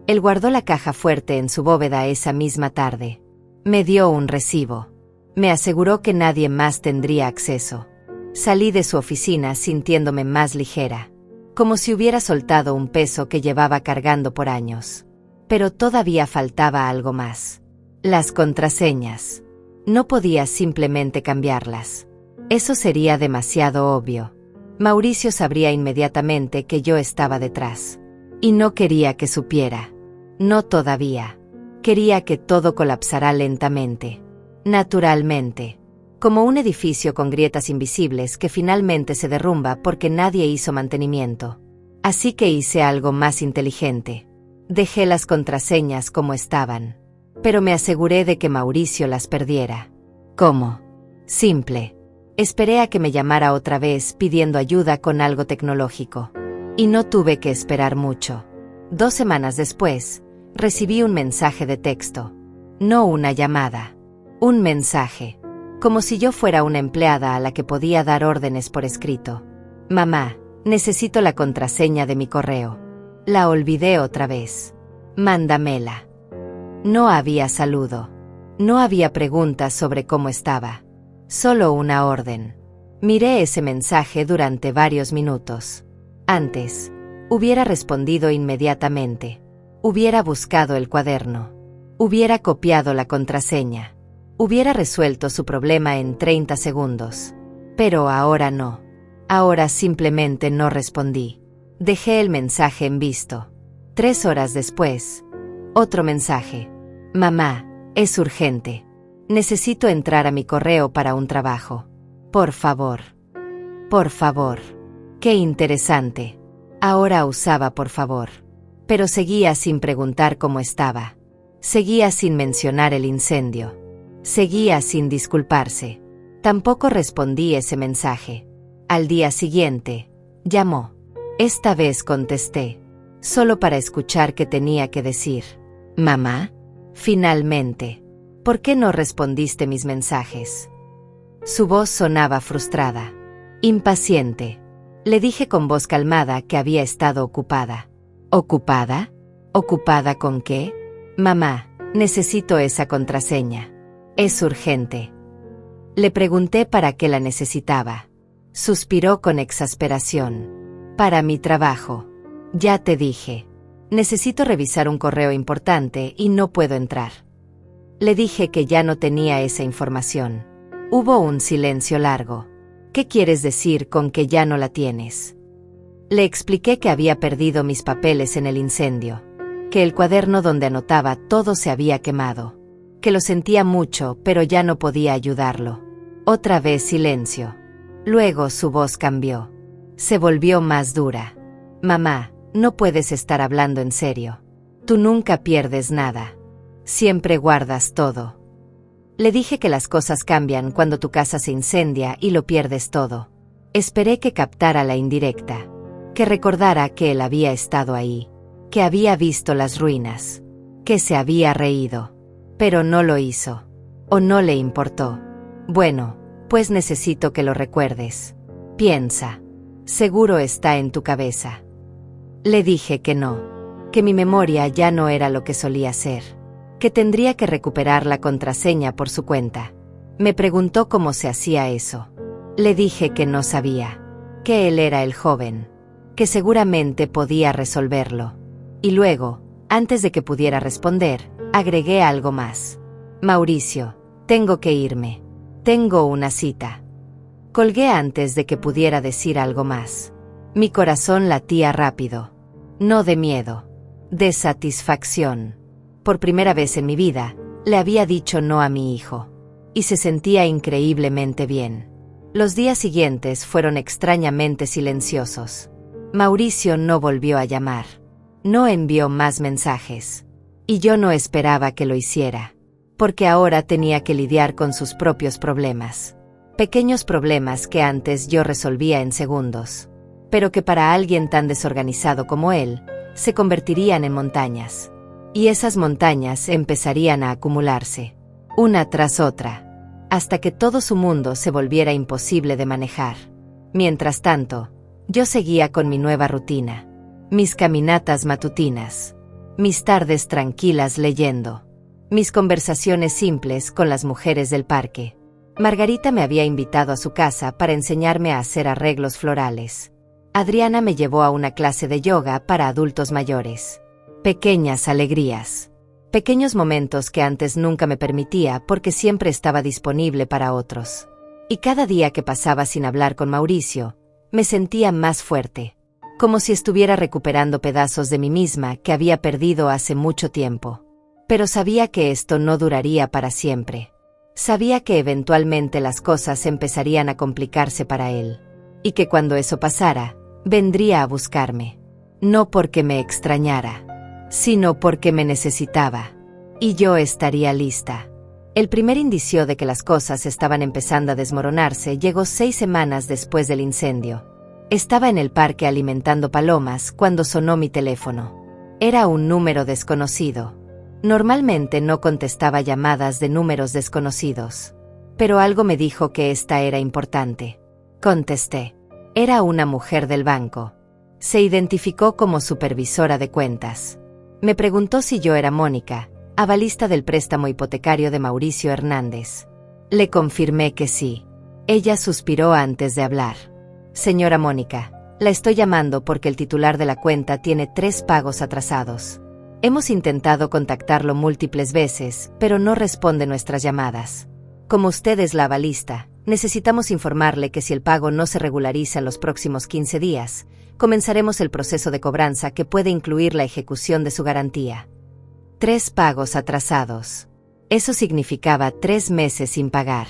Él guardó la caja fuerte en su bóveda esa misma tarde. Me dio un recibo. Me aseguró que nadie más tendría acceso. Salí de su oficina sintiéndome más ligera. Como si hubiera soltado un peso que llevaba cargando por años. Pero todavía faltaba algo más. Las contraseñas. No podía simplemente cambiarlas. Eso sería demasiado obvio. Mauricio sabría inmediatamente que yo estaba detrás. Y no quería que supiera. No todavía. Quería que todo colapsara lentamente. Naturalmente. Como un edificio con grietas invisibles que finalmente se derrumba porque nadie hizo mantenimiento. Así que hice algo más inteligente. Dejé las contraseñas como estaban. Pero me aseguré de que Mauricio las perdiera. ¿Cómo? Simple. Esperé a que me llamara otra vez pidiendo ayuda con algo tecnológico. Y no tuve que esperar mucho. 2 semanas después, recibí un mensaje de texto. No una llamada. Un mensaje. Como si yo fuera una empleada a la que podía dar órdenes por escrito. Mamá, necesito la contraseña de mi correo. La olvidé otra vez. Mándamela. No había saludo. No había preguntas sobre cómo estaba. Solo una orden. Miré ese mensaje durante varios minutos. Antes, hubiera respondido inmediatamente. Hubiera buscado el cuaderno. Hubiera copiado la contraseña. Hubiera resuelto su problema en 30 segundos. Pero ahora no. Ahora simplemente no respondí. Dejé el mensaje en visto. 3 horas después, otro mensaje. Mamá, es urgente. Necesito entrar a mi correo para un trabajo. Por favor. Por favor. Qué interesante. Ahora usaba por favor. Pero seguía sin preguntar cómo estaba. Seguía sin mencionar el incendio. Seguía sin disculparse. Tampoco respondí ese mensaje. Al día siguiente, llamó. Esta vez contesté, solo para escuchar qué tenía que decir. Mamá, finalmente, ¿por qué no respondiste mis mensajes? Su voz sonaba frustrada, impaciente. Le dije con voz calmada que había estado ocupada. ¿Ocupada? ¿Ocupada con qué? Mamá, necesito esa contraseña. Es urgente. Le pregunté para qué la necesitaba. Suspiró con exasperación. Para mi trabajo. Ya te dije. Necesito revisar un correo importante y no puedo entrar. Le dije que ya no tenía esa información. Hubo un silencio largo. ¿Qué quieres decir con que ya no la tienes? Le expliqué que había perdido mis papeles en el incendio. Que el cuaderno donde anotaba todo se había quemado. Que lo sentía mucho, pero ya no podía ayudarlo. Otra vez silencio. Luego su voz cambió. Se volvió más dura. Mamá, no puedes estar hablando en serio. Tú nunca pierdes nada. Siempre guardas todo. Le dije que las cosas cambian cuando tu casa se incendia y lo pierdes todo. Esperé que captara la indirecta. que recordara que él había estado ahí, que había visto las ruinas, que se había reído. Pero no lo hizo. ¿O no le importó? Bueno, pues necesito que lo recuerdes. Piensa. Seguro está en tu cabeza. Le dije que no, que mi memoria ya no era lo que solía ser, que tendría que recuperar la contraseña por su cuenta. Me preguntó cómo se hacía eso. Le dije que no sabía, que él era el joven, que seguramente podía resolverlo. Y luego, antes de que pudiera responder, agregué algo más. Mauricio, tengo que irme. Tengo una cita. Colgué antes de que pudiera decir algo más. Mi corazón latía rápido. No de miedo, de satisfacción. Por primera vez en mi vida, le había dicho no a mi hijo. Y se sentía increíblemente bien. Los días siguientes fueron extrañamente silenciosos. Mauricio no volvió a llamar. No envió más mensajes. Y yo no esperaba que lo hiciera, porque ahora tenía que lidiar con sus propios problemas. Pequeños problemas que antes yo resolvía en segundos, pero que para alguien tan desorganizado como él, se convertirían en montañas. Y esas montañas empezarían a acumularse, una tras otra, hasta que todo su mundo se volviera imposible de manejar. Mientras tanto, yo seguía con mi nueva rutina, mis caminatas matutinas, mis tardes tranquilas leyendo, mis conversaciones simples con las mujeres del parque. Margarita me había invitado a su casa para enseñarme a hacer arreglos florales. Adriana me llevó a una clase de yoga para adultos mayores. Pequeñas alegrías. Pequeños momentos que antes nunca me permitía porque siempre estaba disponible para otros. Y cada día que pasaba sin hablar con Mauricio, me sentía más fuerte, como si estuviera recuperando pedazos de mí misma que había perdido hace mucho tiempo. Pero sabía que esto no duraría para siempre. Sabía que eventualmente las cosas empezarían a complicarse para él, y que cuando eso pasara, vendría a buscarme. No porque me extrañara, sino porque me necesitaba. Y yo estaría lista. El primer indicio de que las cosas estaban empezando a desmoronarse llegó 6 semanas después del incendio. Estaba en el parque alimentando palomas cuando sonó mi teléfono. Era un número desconocido. Normalmente no contestaba llamadas de números desconocidos, pero algo me dijo que esta era importante. Contesté. Era una mujer del banco. Se identificó como supervisora de cuentas. Me preguntó si yo era Mónica, avalista del préstamo hipotecario de Mauricio Hernández. Le confirmé que sí. Ella suspiró antes de hablar. Señora Mónica, la estoy llamando porque el titular de la cuenta tiene 3 pagos atrasados. Hemos intentado contactarlo múltiples veces, pero no responde nuestras llamadas. Como usted es la avalista, necesitamos informarle que si el pago no se regulariza en los próximos 15 días, comenzaremos el proceso de cobranza que puede incluir la ejecución de su garantía. 3 pagos atrasados. Eso significaba 3 meses sin pagar.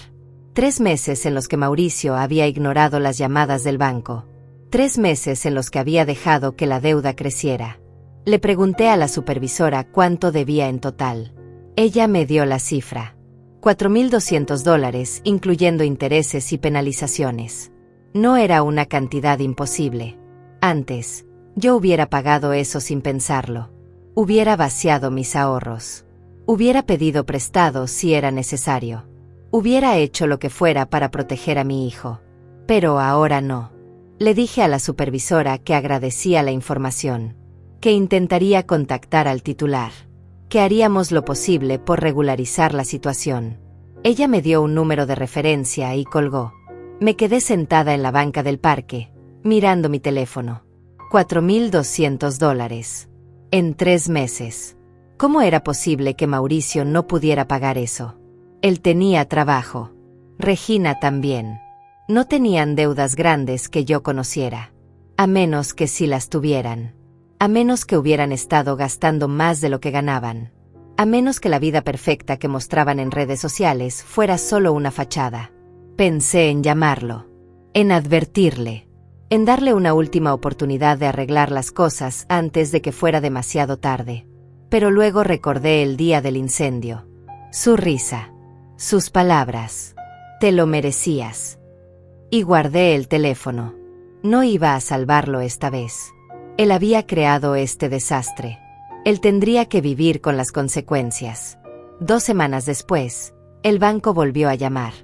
3 meses en los que Mauricio había ignorado las llamadas del banco. 3 meses en los que había dejado que la deuda creciera. Le pregunté a la supervisora cuánto debía en total. Ella me dio la cifra. $4,200, incluyendo intereses y penalizaciones. No era una cantidad imposible. Antes, yo hubiera pagado eso sin pensarlo. Hubiera vaciado mis ahorros. Hubiera pedido prestado si era necesario. Hubiera hecho lo que fuera para proteger a mi hijo. Pero ahora no. Le dije a la supervisora que agradecía la información, que intentaría contactar al titular, que haríamos lo posible por regularizar la situación. Ella me dio un número de referencia y colgó. Me quedé sentada en la banca del parque, mirando mi teléfono. $4,200. En 3 meses. ¿Cómo era posible que Mauricio no pudiera pagar eso? Él tenía trabajo. Regina también. No tenían deudas grandes que yo conociera. A menos que sí las tuvieran. A menos que hubieran estado gastando más de lo que ganaban. A menos que la vida perfecta que mostraban en redes sociales fuera solo una fachada. Pensé en llamarlo. En advertirle. En darle una última oportunidad de arreglar las cosas antes de que fuera demasiado tarde. Pero luego recordé el día del incendio. Su risa. Sus palabras. Te lo merecías. Y guardé el teléfono. No iba a salvarlo esta vez. Él había creado este desastre. Él tendría que vivir con las consecuencias. 2 semanas después, el banco volvió a llamar.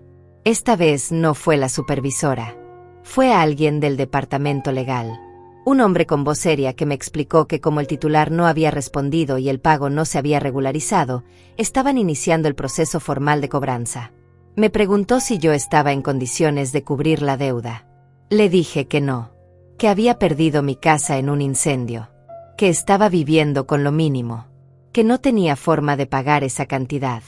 Esta vez no fue la supervisora. Fue alguien del departamento legal. Un hombre con voz seria que me explicó que como el titular no había respondido y el pago no se había regularizado, estaban iniciando el proceso formal de cobranza. Me preguntó si yo estaba en condiciones de cubrir la deuda. Le dije que no, que había perdido mi casa en un incendio, que estaba viviendo con lo mínimo, que no tenía forma de pagar esa cantidad.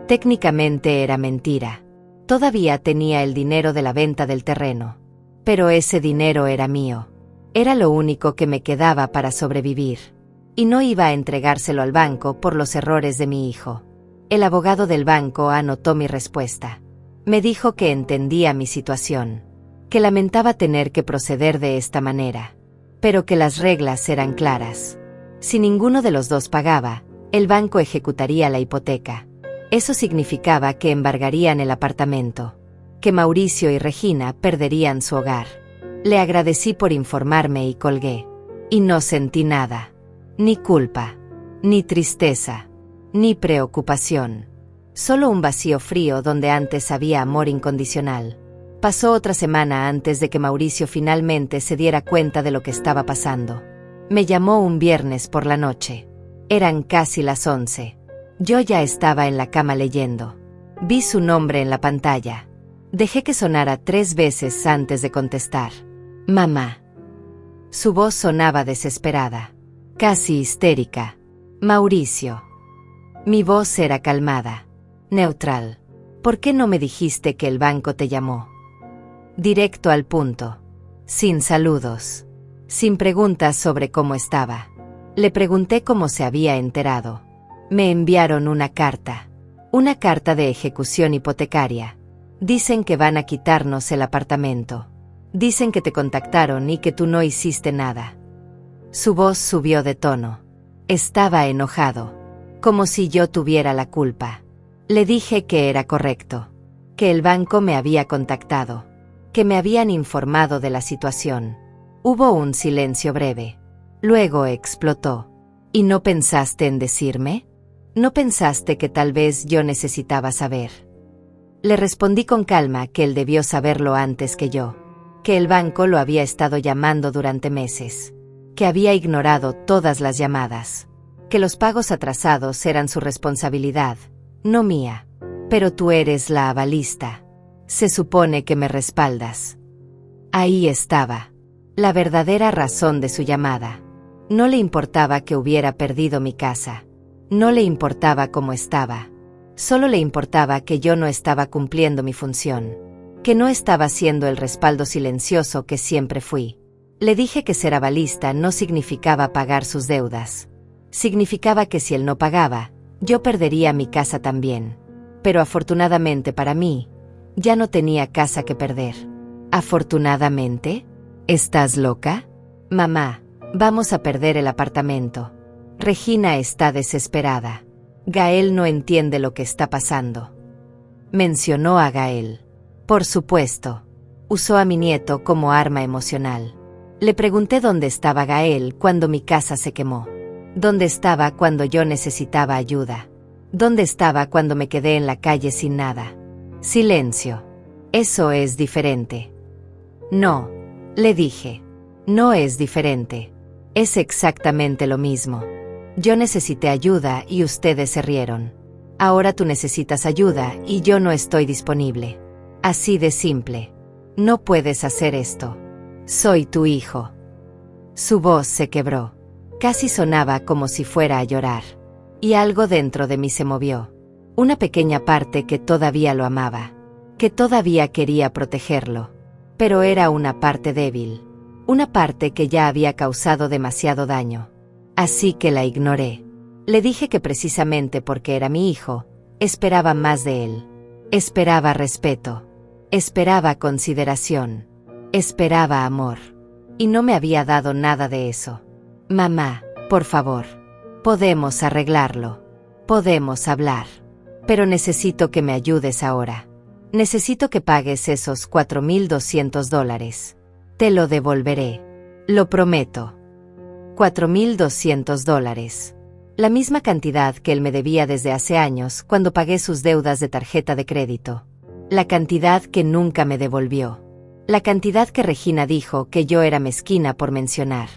Técnicamente era mentira. Todavía tenía el dinero de la venta del terreno, pero ese dinero era mío. Era lo único que me quedaba para sobrevivir, y no iba a entregárselo al banco por los errores de mi hijo. El abogado del banco anotó mi respuesta. Me dijo que entendía mi situación, que lamentaba tener que proceder de esta manera, pero que las reglas eran claras. Si ninguno de los dos pagaba, el banco ejecutaría la hipoteca. Eso significaba que embargarían el apartamento, que Mauricio y Regina perderían su hogar. Le agradecí por informarme y colgué. Y no sentí nada. Ni culpa, ni tristeza, ni preocupación. Solo un vacío frío donde antes había amor incondicional. Pasó otra semana antes de que Mauricio finalmente se diera cuenta de lo que estaba pasando. Me llamó un viernes por la noche. Eran casi las 11. Yo ya estaba en la cama leyendo. Vi su nombre en la pantalla. Dejé que sonara 3 veces antes de contestar. Mamá. Su voz sonaba desesperada, casi histérica. Mauricio. Mi voz era calmada, neutral. ¿Por qué no me dijiste que el banco te llamó? Directo al punto. Sin saludos. Sin preguntas sobre cómo estaba. Le pregunté cómo se había enterado. Me enviaron una carta. Una carta de ejecución hipotecaria. Dicen que van a quitarnos el apartamento. Dicen que te contactaron y que tú no hiciste nada. Su voz subió de tono. Estaba enojado, como si yo tuviera la culpa. Le dije que era correcto, que el banco me había contactado, que me habían informado de la situación. Hubo un silencio breve. Luego explotó. ¿Y no pensaste en decirme? ¿No pensaste que tal vez yo necesitaba saber? Le respondí con calma que él debió saberlo antes que yo, que el banco lo había estado llamando durante meses, que había ignorado todas las llamadas, que los pagos atrasados eran su responsabilidad, no mía. Pero tú eres la avalista. Se supone que me respaldas. Ahí estaba, la verdadera razón de su llamada. No le importaba que hubiera perdido mi casa. No le importaba cómo estaba. Solo le importaba que yo no estaba cumpliendo mi función, que no estaba siendo el respaldo silencioso que siempre fui. Le dije que ser avalista no significaba pagar sus deudas. Significaba que si él no pagaba, yo perdería mi casa también. Pero afortunadamente para mí, ya no tenía casa que perder. ¿Afortunadamente? ¿Estás loca? Mamá, vamos a perder el apartamento. Regina está desesperada. Gael no entiende lo que está pasando. Mencionó a Gael. Por supuesto. Usó a mi nieto como arma emocional. Le pregunté dónde estaba Gael cuando mi casa se quemó. ¿Dónde estaba cuando yo necesitaba ayuda? ¿Dónde estaba cuando me quedé en la calle sin nada? Silencio. Eso es diferente. No, le dije. No es diferente. Es exactamente lo mismo. Yo necesité ayuda y ustedes se rieron. Ahora tú necesitas ayuda y yo no estoy disponible. Así de simple. No puedes hacer esto. Soy tu hijo. Su voz se quebró. Casi sonaba como si fuera a llorar. Y algo dentro de mí se movió. Una pequeña parte que todavía lo amaba, que todavía quería protegerlo. Pero era una parte débil. Una parte que ya había causado demasiado daño. Así que la ignoré. Le dije que precisamente porque era mi hijo, esperaba más de él. Esperaba respeto. Esperaba consideración. Esperaba amor. Y no me había dado nada de eso. Mamá, por favor. Podemos arreglarlo. Podemos hablar. Pero necesito que me ayudes ahora. Necesito que pagues esos $4,200. Te lo devolveré. Lo prometo. $4,200. La misma cantidad que él me debía desde hace años cuando pagué sus deudas de tarjeta de crédito. La cantidad que nunca me devolvió. La cantidad que Regina dijo que yo era mezquina por mencionar.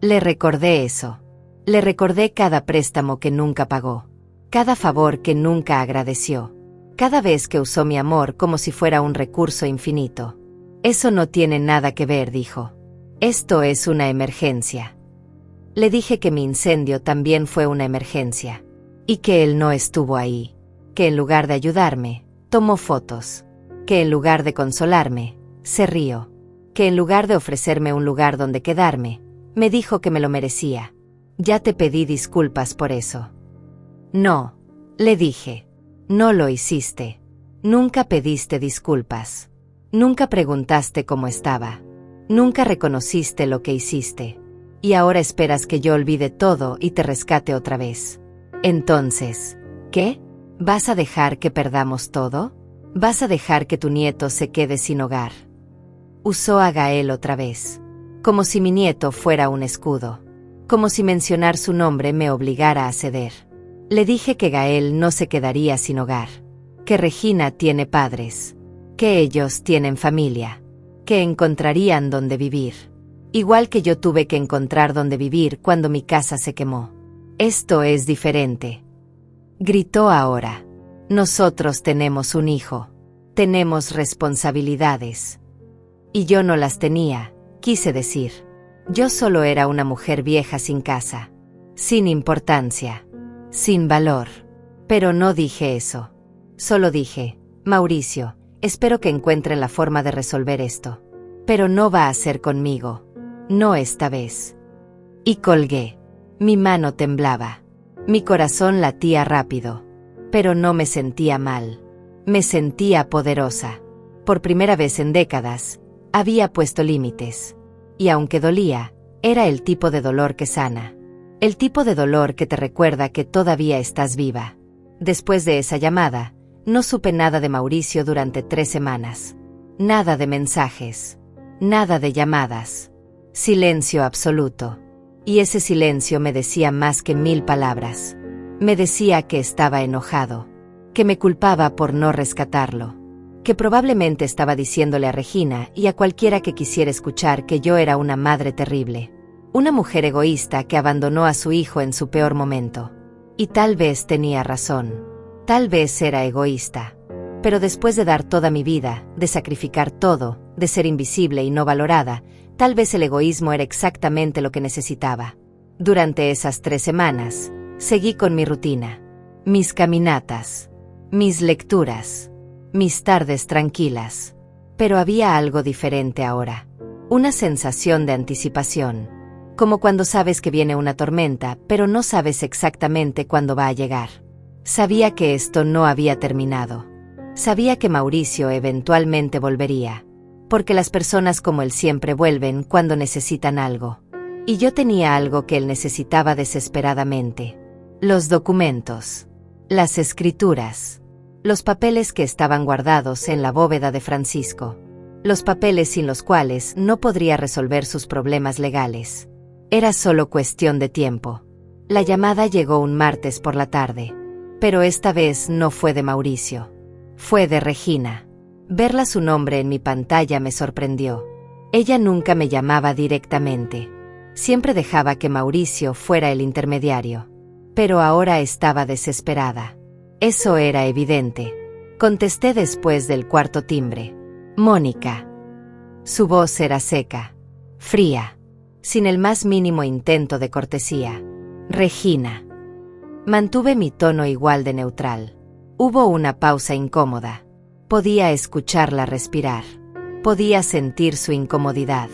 Le recordé eso. Le recordé cada préstamo que nunca pagó. Cada favor que nunca agradeció. Cada vez que usó mi amor como si fuera un recurso infinito. Eso no tiene nada que ver, dijo. Esto es una emergencia. Le dije que mi incendio también fue una emergencia. Y que él no estuvo ahí. Que en lugar de ayudarme, tomó fotos. Que en lugar de consolarme, se rió. Que en lugar de ofrecerme un lugar donde quedarme, me dijo que me lo merecía. Ya te pedí disculpas por eso. No, le dije. No lo hiciste. Nunca pediste disculpas. Nunca preguntaste cómo estaba. Nunca reconociste lo que hiciste. Y ahora esperas que yo olvide todo y te rescate otra vez. Entonces, ¿qué? ¿Vas a dejar que perdamos todo? ¿Vas a dejar que tu nieto se quede sin hogar? Usó a Gael otra vez. Como si mi nieto fuera un escudo. Como si mencionar su nombre me obligara a ceder. Le dije que Gael no se quedaría sin hogar. Que Regina tiene padres. Que ellos tienen familia. Que encontrarían dónde vivir. Igual que yo tuve que encontrar dónde vivir cuando mi casa se quemó. Esto es diferente. Gritó ahora. Nosotros tenemos un hijo. Tenemos responsabilidades. Y yo no las tenía, quise decir. Yo solo era una mujer vieja sin casa. Sin importancia. Sin valor. Pero no dije eso. Solo dije, Mauricio, espero que encuentren la forma de resolver esto. Pero no va a ser conmigo. No esta vez. Y colgué. Mi mano temblaba. Mi corazón latía rápido. Pero no me sentía mal. Me sentía poderosa. Por primera vez en décadas, había puesto límites. Y aunque dolía, era el tipo de dolor que sana. El tipo de dolor que te recuerda que todavía estás viva. Después de esa llamada, no supe nada de Mauricio durante 3 semanas. Nada de mensajes. Nada de llamadas. Silencio absoluto. Y ese silencio me decía más que 1000 palabras. Me decía que estaba enojado. Que me culpaba por no rescatarlo. Que probablemente estaba diciéndole a Regina y a cualquiera que quisiera escuchar que yo era una madre terrible. Una mujer egoísta que abandonó a su hijo en su peor momento. Y tal vez tenía razón. Tal vez era egoísta. Pero después de dar toda mi vida, de sacrificar todo, de ser invisible y no valorada, tal vez el egoísmo era exactamente lo que necesitaba. Durante esas 3 semanas, seguí con mi rutina. Mis caminatas. Mis lecturas. Mis tardes tranquilas. Pero había algo diferente ahora. Una sensación de anticipación. Como cuando sabes que viene una tormenta, pero no sabes exactamente cuándo va a llegar. Sabía que esto no había terminado. Sabía que Mauricio eventualmente volvería. Porque las personas como él siempre vuelven cuando necesitan algo. Y yo tenía algo que él necesitaba desesperadamente. Los documentos. Las escrituras. Los papeles que estaban guardados en la bóveda de Francisco. Los papeles sin los cuales no podría resolver sus problemas legales. Era solo cuestión de tiempo. La llamada llegó un martes por la tarde. Pero esta vez no fue de Mauricio. Fue de Regina. Verla su nombre en mi pantalla me sorprendió. Ella nunca me llamaba directamente. Siempre dejaba que Mauricio fuera el intermediario. Pero ahora estaba desesperada. Eso era evidente. Contesté después del 4.º timbre. Mónica. Su voz era seca. Fría. Sin el más mínimo intento de cortesía. Regina. Mantuve mi tono igual de neutral. Hubo una pausa incómoda. Podía escucharla respirar. Podía sentir su incomodidad.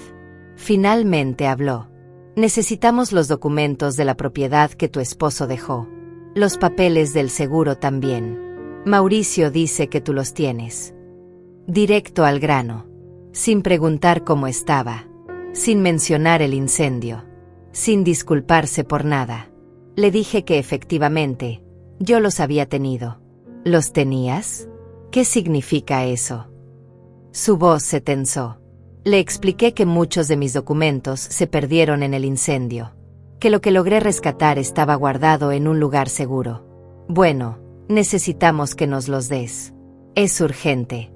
Finalmente habló. Necesitamos los documentos de la propiedad que tu esposo dejó. Los papeles del seguro también. Mauricio dice que tú los tienes. Directo al grano. Sin preguntar cómo estaba. Sin mencionar el incendio. Sin disculparse por nada. Le dije que efectivamente, yo los había tenido. ¿Los tenías? ¿Qué significa eso? Su voz se tensó. Le expliqué que muchos de mis documentos se perdieron en el incendio, que lo que logré rescatar estaba guardado en un lugar seguro. Bueno, necesitamos que nos los des. Es urgente.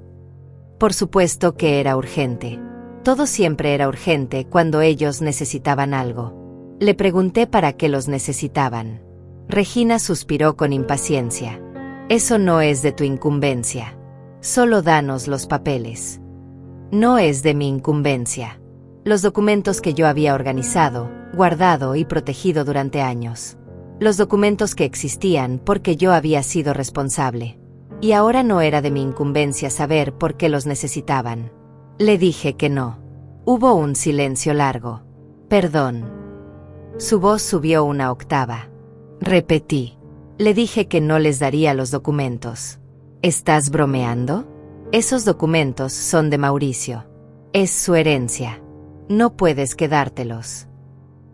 Por supuesto que era urgente. Todo siempre era urgente cuando ellos necesitaban algo. Le pregunté para qué los necesitaban. Regina suspiró con impaciencia. Eso no es de tu incumbencia. Solo danos los papeles. No es de mi incumbencia. Los documentos que yo había organizado, guardado y protegido durante años. Los documentos que existían porque yo había sido responsable. Y ahora no era de mi incumbencia saber por qué los necesitaban. Le dije que no. Hubo un silencio largo. Perdón. Su voz subió una octava. Repetí. Le dije que no les daría los documentos. ¿Estás bromeando? Esos documentos son de Mauricio. Es su herencia. No puedes quedártelos.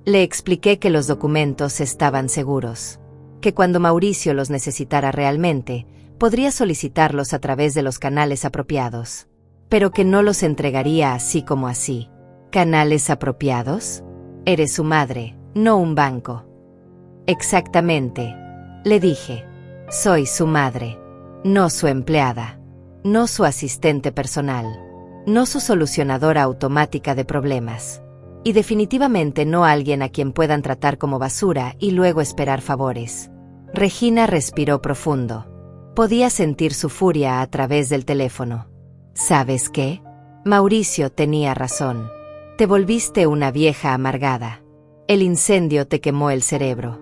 Le expliqué que los documentos estaban seguros. Que cuando Mauricio los necesitara realmente, podría solicitarlos a través de los canales apropiados. Pero que no los entregaría así como así. ¿Canales apropiados? Eres su madre, no un banco. Exactamente. Le dije. Soy su madre. No su empleada. No su asistente personal. No su solucionadora automática de problemas. Y definitivamente no alguien a quien puedan tratar como basura y luego esperar favores. Regina respiró profundo. Podía sentir su furia a través del teléfono. ¿Sabes qué? Mauricio tenía razón. Te volviste una vieja amargada. El incendio te quemó el cerebro.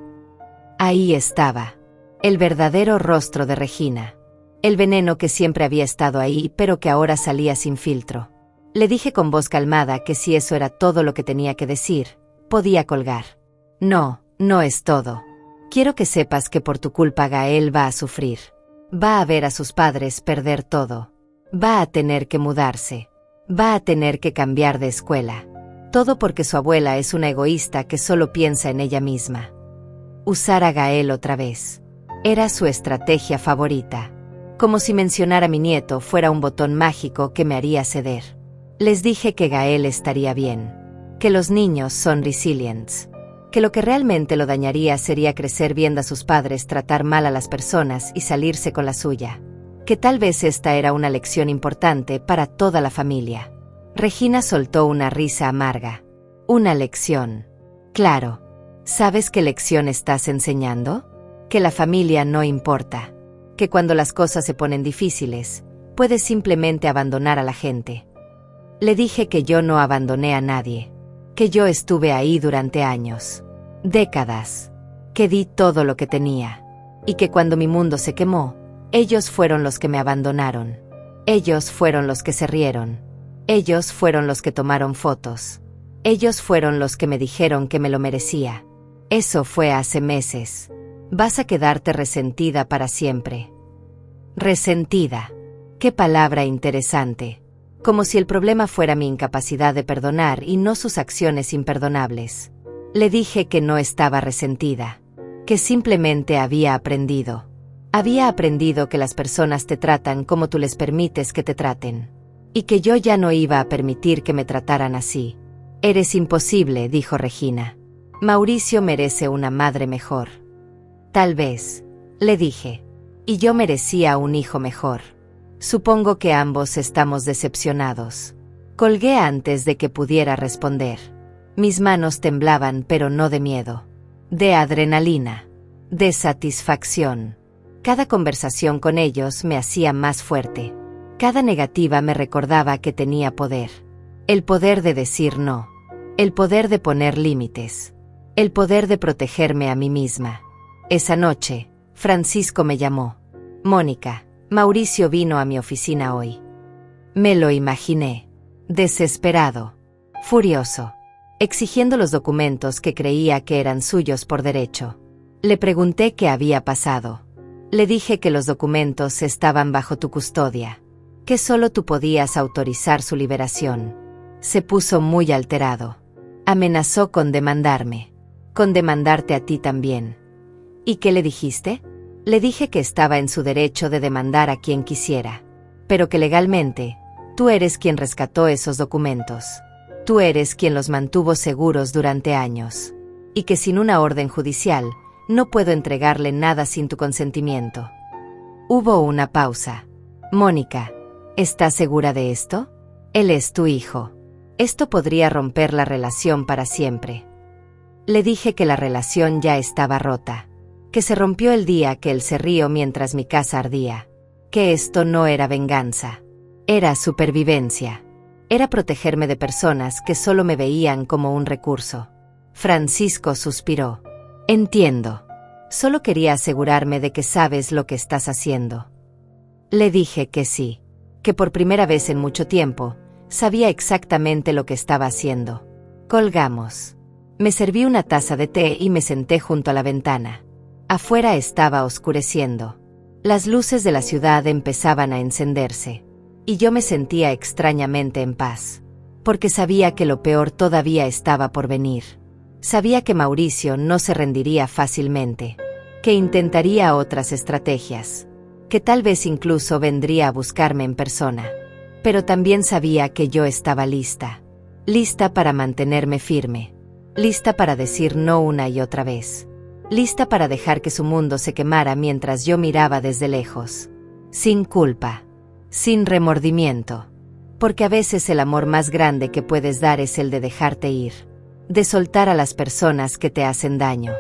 Ahí estaba. El verdadero rostro de Regina. El veneno que siempre había estado ahí, pero que ahora salía sin filtro. Le dije con voz calmada que si eso era todo lo que tenía que decir, podía colgar. No, no es todo. Quiero que sepas que por tu culpa Gael va a sufrir. Va a ver a sus padres perder todo. Va a tener que mudarse. Va a tener que cambiar de escuela. Todo porque su abuela es una egoísta que solo piensa en ella misma. Usar a Gael otra vez. Era su estrategia favorita. Como si mencionar a mi nieto fuera un botón mágico que me haría ceder. Les dije que Gael estaría bien. Que los niños son resilients. Que lo que realmente lo dañaría sería crecer viendo a sus padres tratar mal a las personas y salirse con la suya. Que tal vez esta era una lección importante para toda la familia. Regina soltó una risa amarga. Una lección. Claro. ¿Sabes qué lección estás enseñando? Que la familia no importa. Que cuando las cosas se ponen difíciles, puedes simplemente abandonar a la gente. Le dije que yo no abandoné a nadie. Que yo estuve ahí durante años. Décadas. Que di todo lo que tenía. Y que cuando mi mundo se quemó, ellos fueron los que me abandonaron. Ellos fueron los que se rieron. Ellos fueron los que tomaron fotos. Ellos fueron los que me dijeron que me lo merecía. Eso fue hace meses. Vas a quedarte resentida para siempre. Resentida. Qué palabra interesante. Como si el problema fuera mi incapacidad de perdonar y no sus acciones imperdonables. Le dije que no estaba resentida. Que simplemente había aprendido. Había aprendido que las personas te tratan como tú les permites que te traten. Y que yo ya no iba a permitir que me trataran así. Eres imposible, dijo Regina. Mauricio merece una madre mejor. Tal vez, le dije. Y yo merecía un hijo mejor. Supongo que ambos estamos decepcionados. Colgué antes de que pudiera responder. Mis manos temblaban, pero no de miedo. De adrenalina. De satisfacción. Cada conversación con ellos me hacía más fuerte. Cada negativa me recordaba que tenía poder. El poder de decir no. El poder de poner límites. El poder de protegerme a mí misma. Esa noche, Francisco me llamó. Mónica, Mauricio vino a mi oficina hoy. Me lo imaginé. Desesperado. Furioso. Exigiendo los documentos que creía que eran suyos por derecho. Le pregunté qué había pasado. Le dije que los documentos estaban bajo tu custodia. Que solo tú podías autorizar su liberación. Se puso muy alterado. Amenazó con demandarme. Con demandarte a ti también. ¿Y qué le dijiste? Le dije que estaba en su derecho de demandar a quien quisiera. Pero que legalmente, Tú eres quien rescató esos documentos. Tú eres quien los mantuvo seguros durante años. Y que sin una orden judicial, no puedo entregarle nada sin tu consentimiento. Hubo una pausa. Mónica, ¿estás segura de esto? Él es tu hijo. Esto podría romper la relación para siempre. Le dije que la relación ya estaba rota. Que se rompió el día que él se rió mientras mi casa ardía. Que esto no era venganza. Era supervivencia. Era protegerme de personas que solo me veían como un recurso. Francisco suspiró. Entiendo. Solo quería asegurarme de que sabes lo que estás haciendo. Le dije que sí. Que por primera vez en mucho tiempo, sabía exactamente lo que estaba haciendo. Colgamos. Me serví una taza de té y me senté junto a la ventana. Afuera estaba oscureciendo. Las luces de la ciudad empezaban a encenderse. Y yo me sentía extrañamente en paz. Porque sabía que lo peor todavía estaba por venir. Sabía que Mauricio no se rendiría fácilmente. Que intentaría otras estrategias. Que tal vez incluso vendría a buscarme en persona. Pero también sabía que yo estaba lista. Lista para mantenerme firme. Lista para decir no una y otra vez. Lista para dejar que su mundo se quemara mientras yo miraba desde lejos. Sin culpa. Sin remordimiento. Porque a veces el amor más grande que puedes dar es el de dejarte ir. De soltar a las personas que te hacen daño.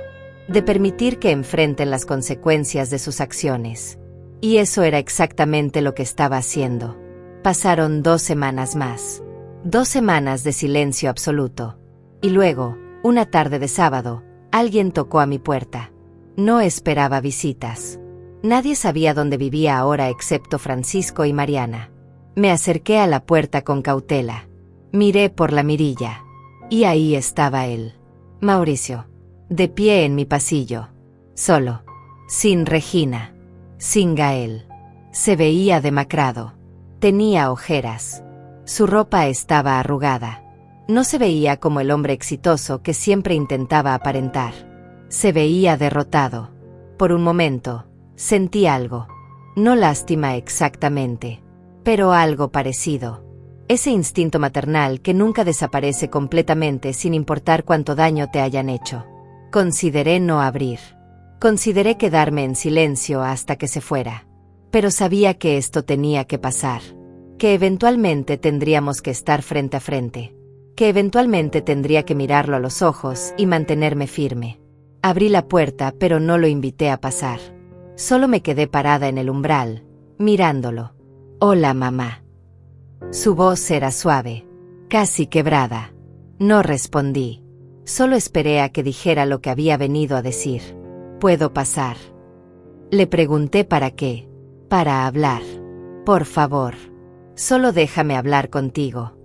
De permitir que enfrenten las consecuencias de sus acciones. Y eso era exactamente lo que estaba haciendo. Pasaron 2 semanas más. 2 semanas de silencio absoluto. Y luego, una tarde de sábado, alguien tocó a mi puerta. No esperaba visitas. Nadie sabía dónde vivía ahora excepto Francisco y Mariana. Me acerqué a la puerta con cautela. Miré por la mirilla. Y ahí estaba él. Mauricio. De pie en mi pasillo. Solo. Sin Regina. Sin Gael. Se veía demacrado. Tenía ojeras. Su ropa estaba arrugada. No se veía como el hombre exitoso que siempre intentaba aparentar. Se veía derrotado. Por un momento, sentí algo. No lástima exactamente, pero algo parecido. Ese instinto maternal que nunca desaparece completamente sin importar cuánto daño te hayan hecho. Consideré no abrir. Consideré quedarme en silencio hasta que se fuera. Pero sabía que esto tenía que pasar. Que eventualmente tendríamos que estar frente a frente. Que eventualmente tendría que mirarlo a los ojos y mantenerme firme. Abrí la puerta, pero no lo invité a pasar. Solo me quedé parada en el umbral, mirándolo. Hola, mamá. Su voz era suave, casi quebrada. No respondí. Solo esperé a que dijera lo que había venido a decir. ¿Puedo pasar? Le pregunté para qué. Para hablar. Por favor. Solo déjame hablar contigo.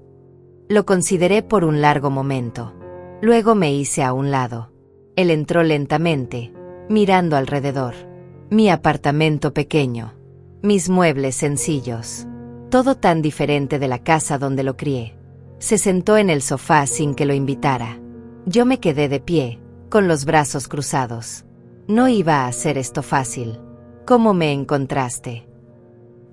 Lo consideré por un largo momento. Luego me hice a un lado. Él entró lentamente, mirando alrededor. Mi apartamento pequeño. Mis muebles sencillos. Todo tan diferente de la casa donde lo crié. Se sentó en el sofá sin que lo invitara. Yo me quedé de pie, con los brazos cruzados. No iba a hacer esto fácil. ¿Cómo me encontraste?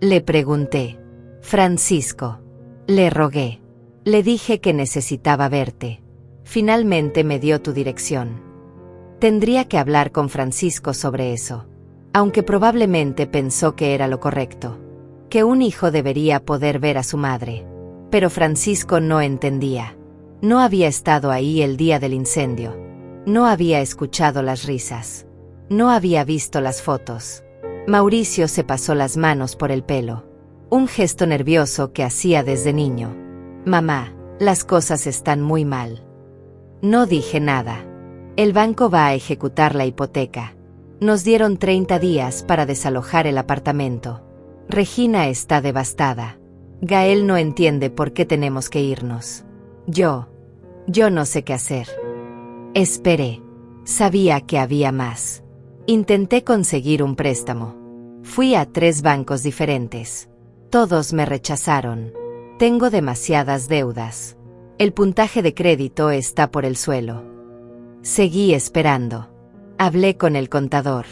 Le pregunté. Francisco. Le rogué. Le dije que necesitaba verte. Finalmente me dio tu dirección. Tendría que hablar con Francisco sobre eso. Aunque probablemente pensó que era lo correcto. Que un hijo debería poder ver a su madre. Pero Francisco no entendía. No había estado ahí el día del incendio. No había escuchado las risas. No había visto las fotos. Mauricio se pasó las manos por el pelo. Un gesto nervioso que hacía desde niño. Mamá, las cosas están muy mal. No dije nada. El banco va a ejecutar la hipoteca. Nos dieron 30 días para desalojar el apartamento. Regina está devastada. Gael no entiende por qué tenemos que irnos. Yo no sé qué hacer. Esperé. Sabía que había más. Intenté conseguir un préstamo. Fui a 3 bancos diferentes. Todos me rechazaron. Tengo demasiadas deudas. El puntaje de crédito está por el suelo. Seguí esperando. Hablé con el contador.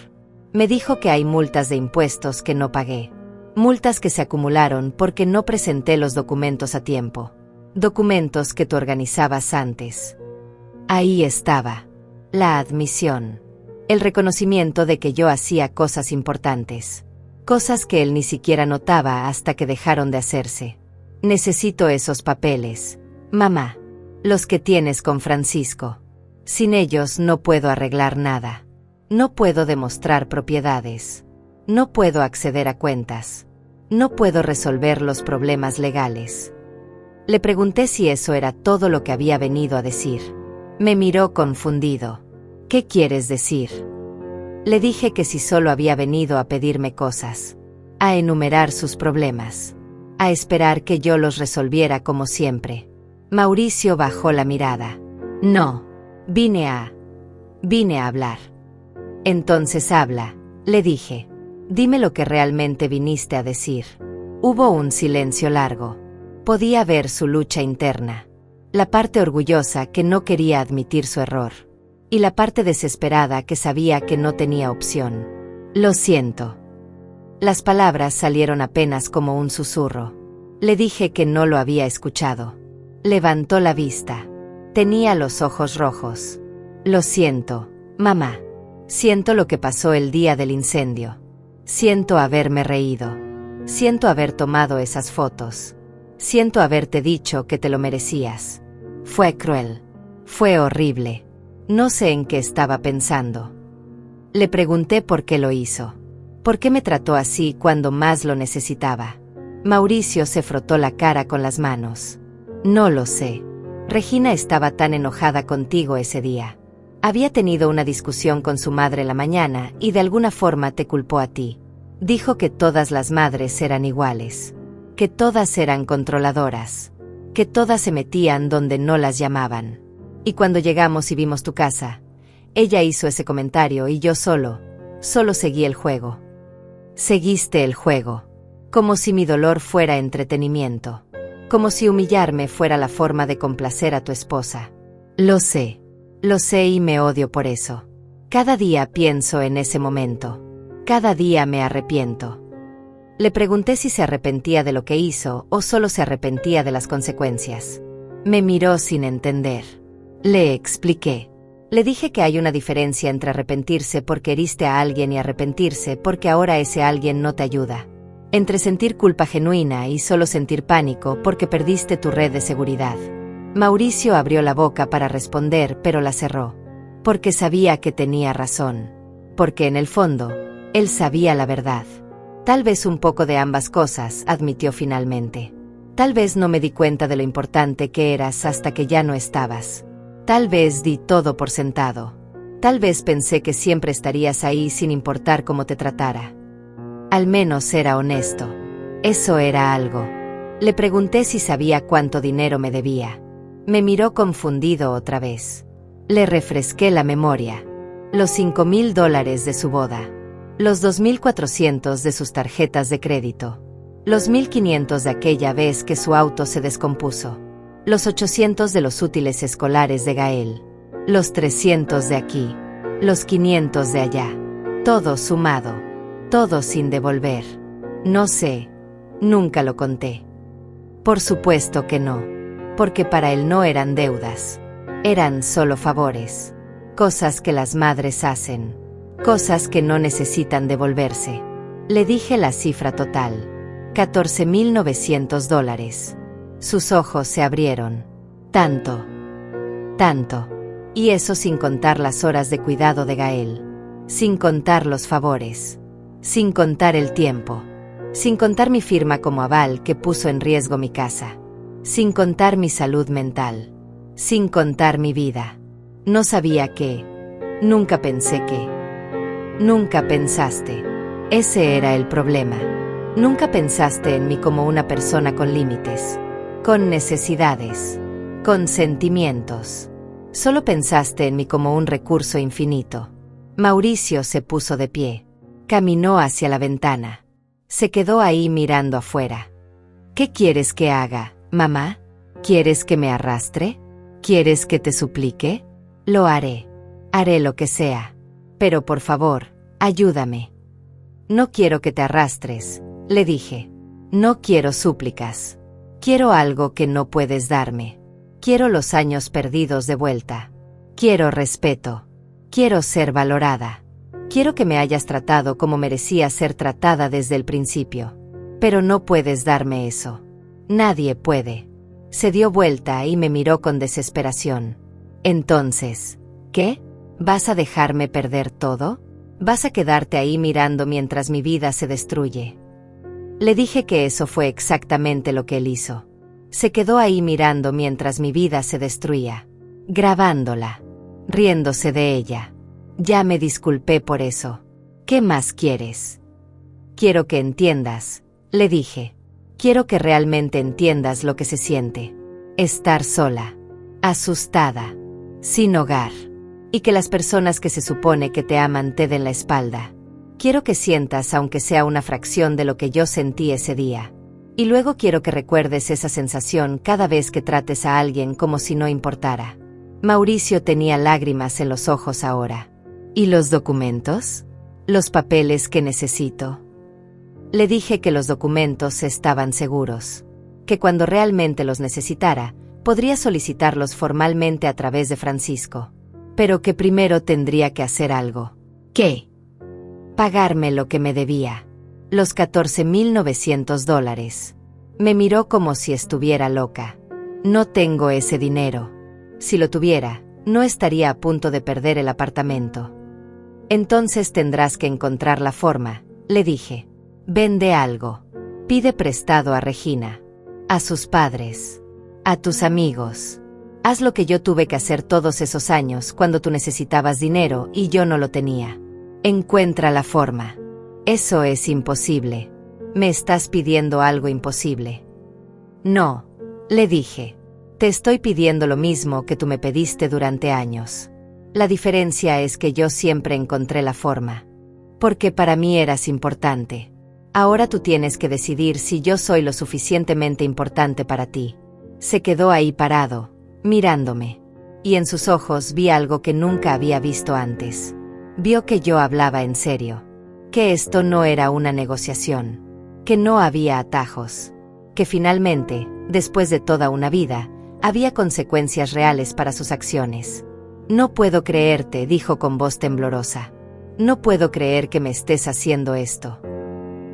Me dijo que hay multas de impuestos que no pagué. Multas que se acumularon porque no presenté los documentos a tiempo. Documentos que tú organizabas antes. Ahí estaba. La admisión. El reconocimiento de que yo hacía cosas importantes. Cosas que él ni siquiera notaba hasta que dejaron de hacerse. Necesito esos papeles, mamá. Los que tienes con Francisco. Sin ellos no puedo arreglar nada. No puedo demostrar propiedades. No puedo acceder a cuentas. No puedo resolver los problemas legales. Le pregunté si eso era todo lo que había venido a decir. Me miró confundido. ¿Qué quieres decir? Le dije que si solo había venido a pedirme cosas. A enumerar sus problemas. A esperar que yo los resolviera como siempre. Mauricio bajó la mirada. No. Vine a hablar. Entonces habla, le dije. Dime lo que realmente viniste a decir. Hubo un silencio largo. Podía ver su lucha interna. La parte orgullosa que no quería admitir su error. Y la parte desesperada que sabía que no tenía opción. Lo siento. Las palabras salieron apenas como un susurro. Le dije que no lo había escuchado. Levantó la vista. Tenía los ojos rojos. Lo siento, mamá. Siento lo que pasó el día del incendio. Siento haberme reído. Siento haber tomado esas fotos. Siento haberte dicho que te lo merecías. Fue cruel. Fue horrible. No sé en qué estaba pensando. Le pregunté por qué lo hizo. ¿Por qué me trató así cuando más lo necesitaba? Mauricio se frotó la cara con las manos. No lo sé. Regina estaba tan enojada contigo ese día. Había tenido una discusión con su madre la mañana y de alguna forma te culpó a ti. Dijo que todas las madres eran iguales. Que todas eran controladoras. Que todas se metían donde no las llamaban. Y cuando llegamos y vimos tu casa, ella hizo ese comentario y yo solo seguí el juego. Seguiste el juego. Como si mi dolor fuera entretenimiento. Como si humillarme fuera la forma de complacer a tu esposa. Lo sé y me odio por eso. Cada día pienso en ese momento. Cada día me arrepiento. Le pregunté si se arrepentía de lo que hizo o solo se arrepentía de las consecuencias. Me miró sin entender. Le expliqué. Le dije que hay una diferencia entre arrepentirse porque heriste a alguien y arrepentirse porque ahora ese alguien no te ayuda. Entre sentir culpa genuina y solo sentir pánico porque perdiste tu red de seguridad. Mauricio abrió la boca para responder, pero la cerró. Porque sabía que tenía razón. Porque en el fondo, él sabía la verdad. Tal vez un poco de ambas cosas, admitió finalmente. Tal vez no me di cuenta de lo importante que eras hasta que ya no estabas. Tal vez di todo por sentado. Tal vez pensé que siempre estarías ahí sin importar cómo te tratara. Al menos era honesto. Eso era algo. Le pregunté si sabía cuánto dinero me debía. Me miró confundido otra vez. Le refresqué la memoria. Los $5,000 de su boda. Los 2,400 de sus tarjetas de crédito. Los 1,500 de aquella vez que su auto se descompuso. Los 800 de los útiles escolares de Gael. Los 300 de aquí. Los 500 de allá. Todo sumado. Todo sin devolver. No sé. Nunca lo conté. Por supuesto que no. Porque para él no eran deudas. Eran solo favores. Cosas que las madres hacen. Cosas que no necesitan devolverse. Le dije la cifra total. $14,900. Sus ojos se abrieron. Tanto. Tanto. Y eso sin contar las horas de cuidado de Gael. Sin contar los favores. Sin contar el tiempo. Sin contar mi firma como aval que puso en riesgo mi casa. Sin contar mi salud mental. Sin contar mi vida. No sabía qué. Nunca pensé que. Nunca pensaste. Ese era el problema. Nunca pensaste en mí como una persona con límites. Con necesidades. Con sentimientos. Solo pensaste en mí como un recurso infinito. Mauricio se puso de pie. Caminó hacia la ventana. Se quedó ahí mirando afuera. ¿Qué quieres que haga, mamá? ¿Quieres que me arrastre? ¿Quieres que te suplique? Lo haré. Haré lo que sea. Pero por favor, ayúdame. No quiero que te arrastres, Le dije. No quiero súplicas. Quiero algo que no puedes darme. Quiero los años perdidos de vuelta. Quiero respeto. Quiero ser valorada. Quiero que me hayas tratado como merecía ser tratada desde el principio. Pero no puedes darme eso. Nadie puede. Se dio vuelta y me miró con desesperación. Entonces, ¿qué? ¿Vas a dejarme perder todo? ¿Vas a quedarte ahí mirando mientras mi vida se destruye? Le dije que eso fue exactamente lo que él hizo. Se quedó ahí mirando mientras mi vida se destruía, grabándola, riéndose de ella. Ya me disculpé por eso. ¿Qué más quieres? Quiero que entiendas, le dije. Quiero que realmente entiendas lo que se siente. Estar sola, asustada, sin hogar, y que las personas que se supone que te aman te den la espalda. Quiero que sientas aunque sea una fracción de lo que yo sentí ese día. Y luego quiero que recuerdes esa sensación cada vez que trates a alguien como si no importara. Mauricio tenía lágrimas en los ojos ahora. ¿Y los documentos? ¿Los papeles que necesito? Le dije que los documentos estaban seguros. Que cuando realmente los necesitara, podría solicitarlos formalmente a través de Francisco. Pero que primero tendría que hacer algo. ¿Qué? Pagarme lo que me debía. Los $14,900. Me miró como si estuviera loca. No tengo ese dinero. Si lo tuviera, no estaría a punto de perder el apartamento. Entonces tendrás que encontrar la forma, le dije. Vende algo. Pide prestado a Regina. A sus padres. A tus amigos. Haz lo que yo tuve que hacer todos esos años cuando tú necesitabas dinero y yo no lo tenía. Encuentra la forma. Eso es imposible. Me estás pidiendo algo imposible. No, le dije. Te estoy pidiendo lo mismo que tú me pediste durante años. La diferencia es que yo siempre encontré la forma. Porque para mí eras importante. Ahora tú tienes que decidir si yo soy lo suficientemente importante para ti. Se quedó ahí parado, mirándome. Y en sus ojos vi algo que nunca había visto antes. Vio que yo hablaba en serio. Que esto no era una negociación. Que no había atajos. Que finalmente, después de toda una vida, había consecuencias reales para sus acciones. No puedo creerte, dijo con voz temblorosa. No puedo creer que me estés haciendo esto.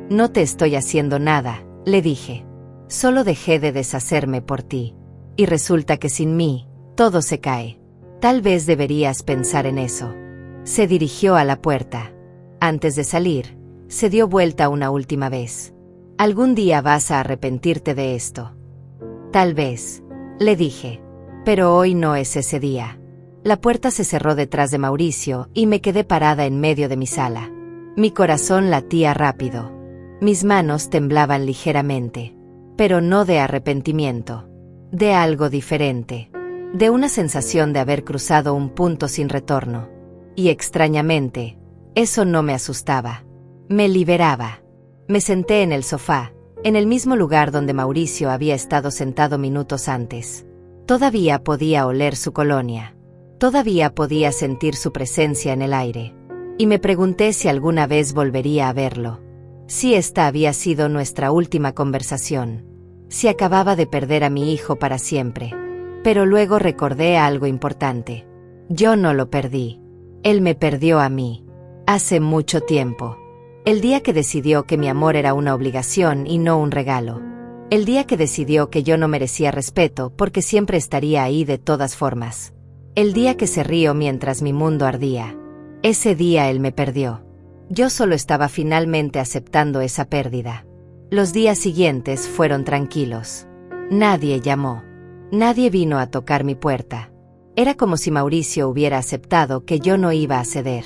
No te estoy haciendo nada, le dije. Solo dejé de deshacerme por ti. Y resulta que sin mí, todo se cae. Tal vez deberías pensar en eso. Se dirigió a la puerta. Antes de salir, se dio vuelta una última vez. Algún día vas a arrepentirte de esto. Tal vez, le dije. Pero hoy no es ese día. La puerta se cerró detrás de Mauricio y me quedé parada en medio de mi sala. Mi corazón latía rápido. Mis manos temblaban ligeramente. Pero no de arrepentimiento. De algo diferente. De una sensación de haber cruzado un punto sin retorno. Y extrañamente, eso no me asustaba. Me liberaba. Me senté en el sofá, en el mismo lugar donde Mauricio había estado sentado minutos antes. Todavía podía oler su colonia. Todavía podía sentir su presencia en el aire. Y me pregunté si alguna vez volvería a verlo. Si esta había sido nuestra última conversación. Si acababa de perder a mi hijo para siempre. Pero luego recordé algo importante. Yo no lo perdí. Él me perdió a mí. Hace mucho tiempo. El día que decidió que mi amor era una obligación y no un regalo. El día que decidió que yo no merecía respeto porque siempre estaría ahí de todas formas. El día que se rió mientras mi mundo ardía. Ese día él me perdió. Yo solo estaba finalmente aceptando esa pérdida. Los días siguientes fueron tranquilos. Nadie llamó. Nadie vino a tocar mi puerta. Era como si Mauricio hubiera aceptado que yo no iba a ceder.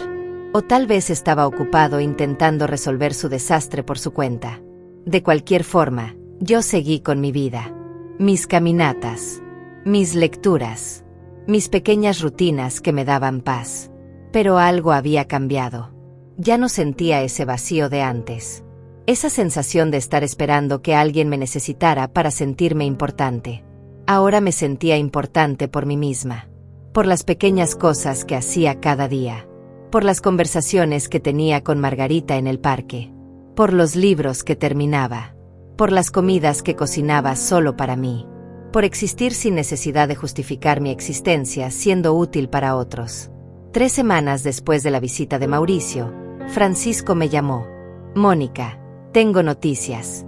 O tal vez estaba ocupado intentando resolver su desastre por su cuenta. De cualquier forma, yo seguí con mi vida. Mis caminatas. Mis lecturas. Mis pequeñas rutinas que me daban paz. Pero algo había cambiado. Ya no sentía ese vacío de antes. Esa sensación de estar esperando que alguien me necesitara para sentirme importante. Ahora me sentía importante por mí misma. Por las pequeñas cosas que hacía cada día. Por las conversaciones que tenía con Margarita en el parque. por los libros que terminaba, por las comidas que cocinaba solo para mí, por existir sin necesidad de justificar mi existencia siendo útil para otros. 3 semanas después de la visita de Mauricio, Francisco me llamó. Mónica, tengo noticias.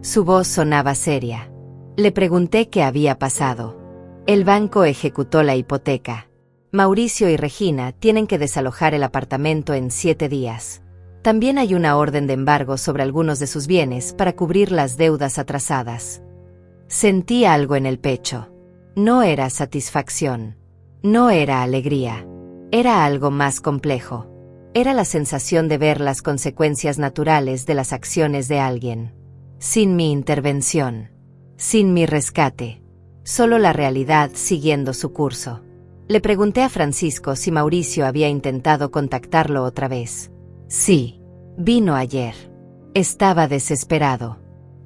Su voz sonaba seria. Le pregunté qué había pasado. El banco ejecutó la hipoteca. Mauricio y Regina tienen que desalojar el apartamento en 7 días. También hay una orden de embargo sobre algunos de sus bienes para cubrir las deudas atrasadas. Sentí algo en el pecho. No era satisfacción. No era alegría. Era algo más complejo. Era la sensación de ver las consecuencias naturales de las acciones de alguien. Sin mi intervención. Sin mi rescate. Solo la realidad siguiendo su curso. Le pregunté a Francisco si Mauricio había intentado contactarlo otra vez. Sí. Vino ayer. Estaba desesperado.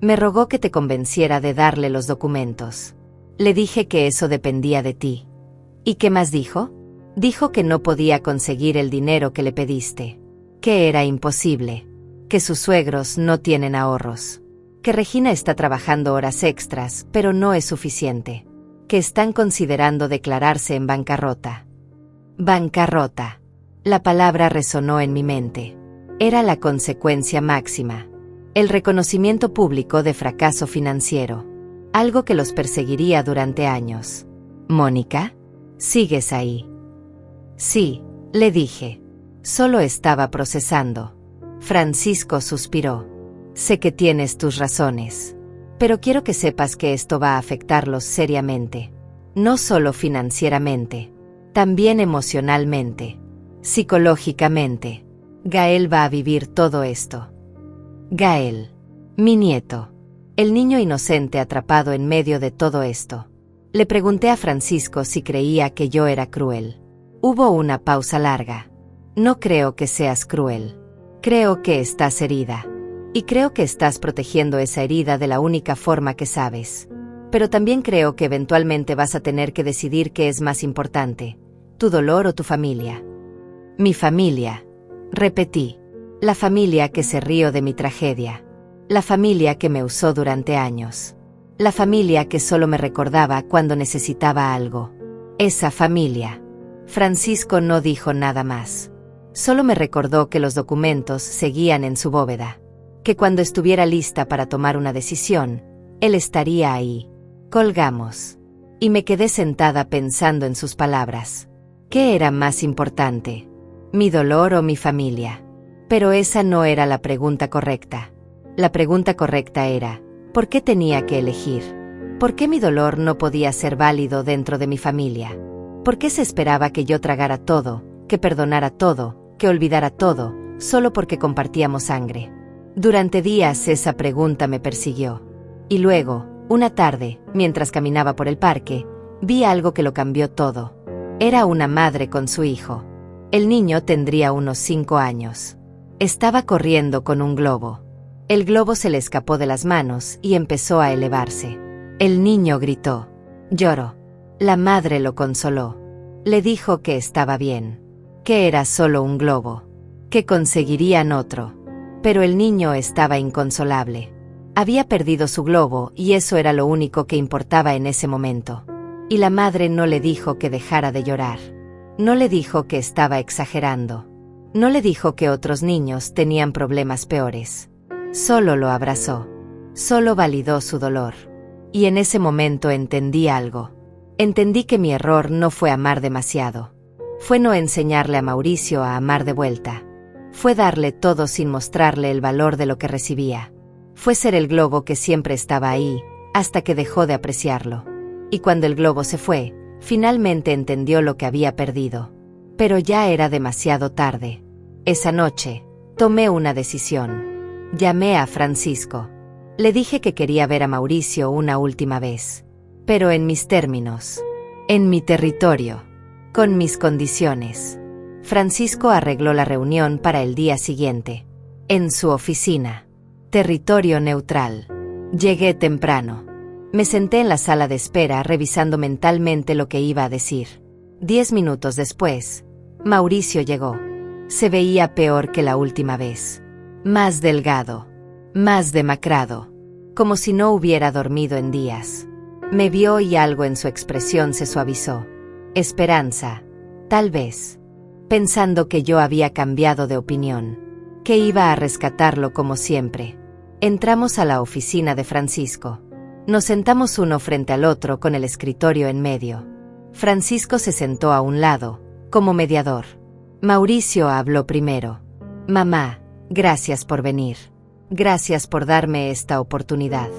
Me rogó que te convenciera de darle los documentos. Le dije que eso dependía de ti. ¿Y qué más dijo? Dijo que no podía conseguir el dinero que le pediste. Que era imposible. Que sus suegros no tienen ahorros. Que Regina está trabajando horas extras, pero no es suficiente. Que están considerando declararse en bancarrota. Bancarrota. La palabra resonó en mi mente. Era la consecuencia máxima. El reconocimiento público de fracaso financiero. Algo que los perseguiría durante años. Mónica, ¿sigues ahí? Sí, le dije. Solo estaba procesando. Francisco suspiró. Sé que tienes tus razones. Pero quiero que sepas que esto va a afectarlos seriamente. No solo financieramente. También emocionalmente. Psicológicamente. Gael va a vivir todo esto. Gael. Mi nieto. El niño inocente atrapado en medio de todo esto. Le pregunté a Francisco si creía que yo era cruel. Hubo una pausa larga. No creo que seas cruel. Creo que estás herida. Y creo que estás protegiendo esa herida de la única forma que sabes. Pero también creo que eventualmente vas a tener que decidir qué es más importante, tu dolor o tu familia. Mi familia. Repetí. La familia que se rió de mi tragedia. La familia que me usó durante años. La familia que solo me recordaba cuando necesitaba algo. Esa familia. Francisco no dijo nada más. Solo me recordó que los documentos seguían en su bóveda. Que cuando estuviera lista para tomar una decisión, él estaría ahí. Colgamos. Y me quedé sentada pensando en sus palabras. ¿Qué era más importante? ¿Mi dolor o mi familia? Pero esa no era la pregunta correcta. La pregunta correcta era, ¿por qué tenía que elegir? ¿Por qué mi dolor no podía ser válido dentro de mi familia? ¿Por qué se esperaba que yo tragara todo, que perdonara todo, que olvidara todo, solo porque compartíamos sangre? Durante días esa pregunta me persiguió. Y luego, una tarde, mientras caminaba por el parque, vi algo que lo cambió todo. Era una madre con su hijo. El niño tendría unos 5 años. Estaba corriendo con un globo. El globo se le escapó de las manos y empezó a elevarse. El niño gritó. Lloró. La madre lo consoló. Le dijo que estaba bien. Que era solo un globo. Que conseguirían otro. Pero el niño estaba inconsolable. Había perdido su globo y eso era lo único que importaba en ese momento. Y la madre no le dijo que dejara de llorar. No le dijo que estaba exagerando. No le dijo que otros niños tenían problemas peores. Solo lo abrazó. Solo validó su dolor. Y en ese momento entendí algo. Entendí que mi error no fue amar demasiado. Fue no enseñarle a Mauricio a amar de vuelta. Fue darle todo sin mostrarle el valor de lo que recibía. Fue ser el globo que siempre estaba ahí, hasta que dejó de apreciarlo. Y cuando el globo se fue, finalmente entendió lo que había perdido. Pero ya era demasiado tarde. Esa noche, tomé una decisión. Llamé a Francisco. Le dije que quería ver a Mauricio una última vez. Pero en mis términos. En mi territorio. Con mis condiciones. Francisco arregló la reunión para el día siguiente. En su oficina. Territorio neutral. Llegué temprano. Me senté en la sala de espera revisando mentalmente lo que iba a decir. 10 minutos después, Mauricio llegó. Se veía peor que la última vez. más delgado, más demacrado, como si no hubiera dormido en días. Me vio y algo en su expresión se suavizó. Esperanza, tal vez. Pensando que yo había cambiado de opinión, que iba a rescatarlo como siempre. Entramos a la oficina de Francisco. Nos sentamos uno frente al otro con el escritorio en medio. Francisco se sentó a un lado, como mediador. Mauricio habló primero. Mamá, gracias por venir. Gracias por darme esta oportunidad.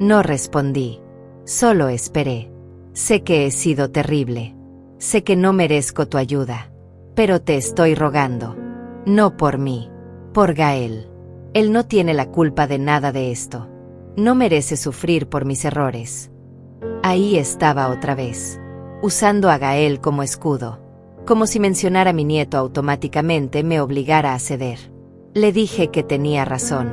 No respondí. Solo esperé. Sé que he sido terrible. Sé que no merezco tu ayuda. Pero te estoy rogando. No por mí. Por Gael. Él no tiene la culpa de nada de esto. No merece sufrir por mis errores. Ahí estaba otra vez. Usando a Gael como escudo. Como si mencionar a mi nieto automáticamente me obligara a ceder. Le dije que tenía razón.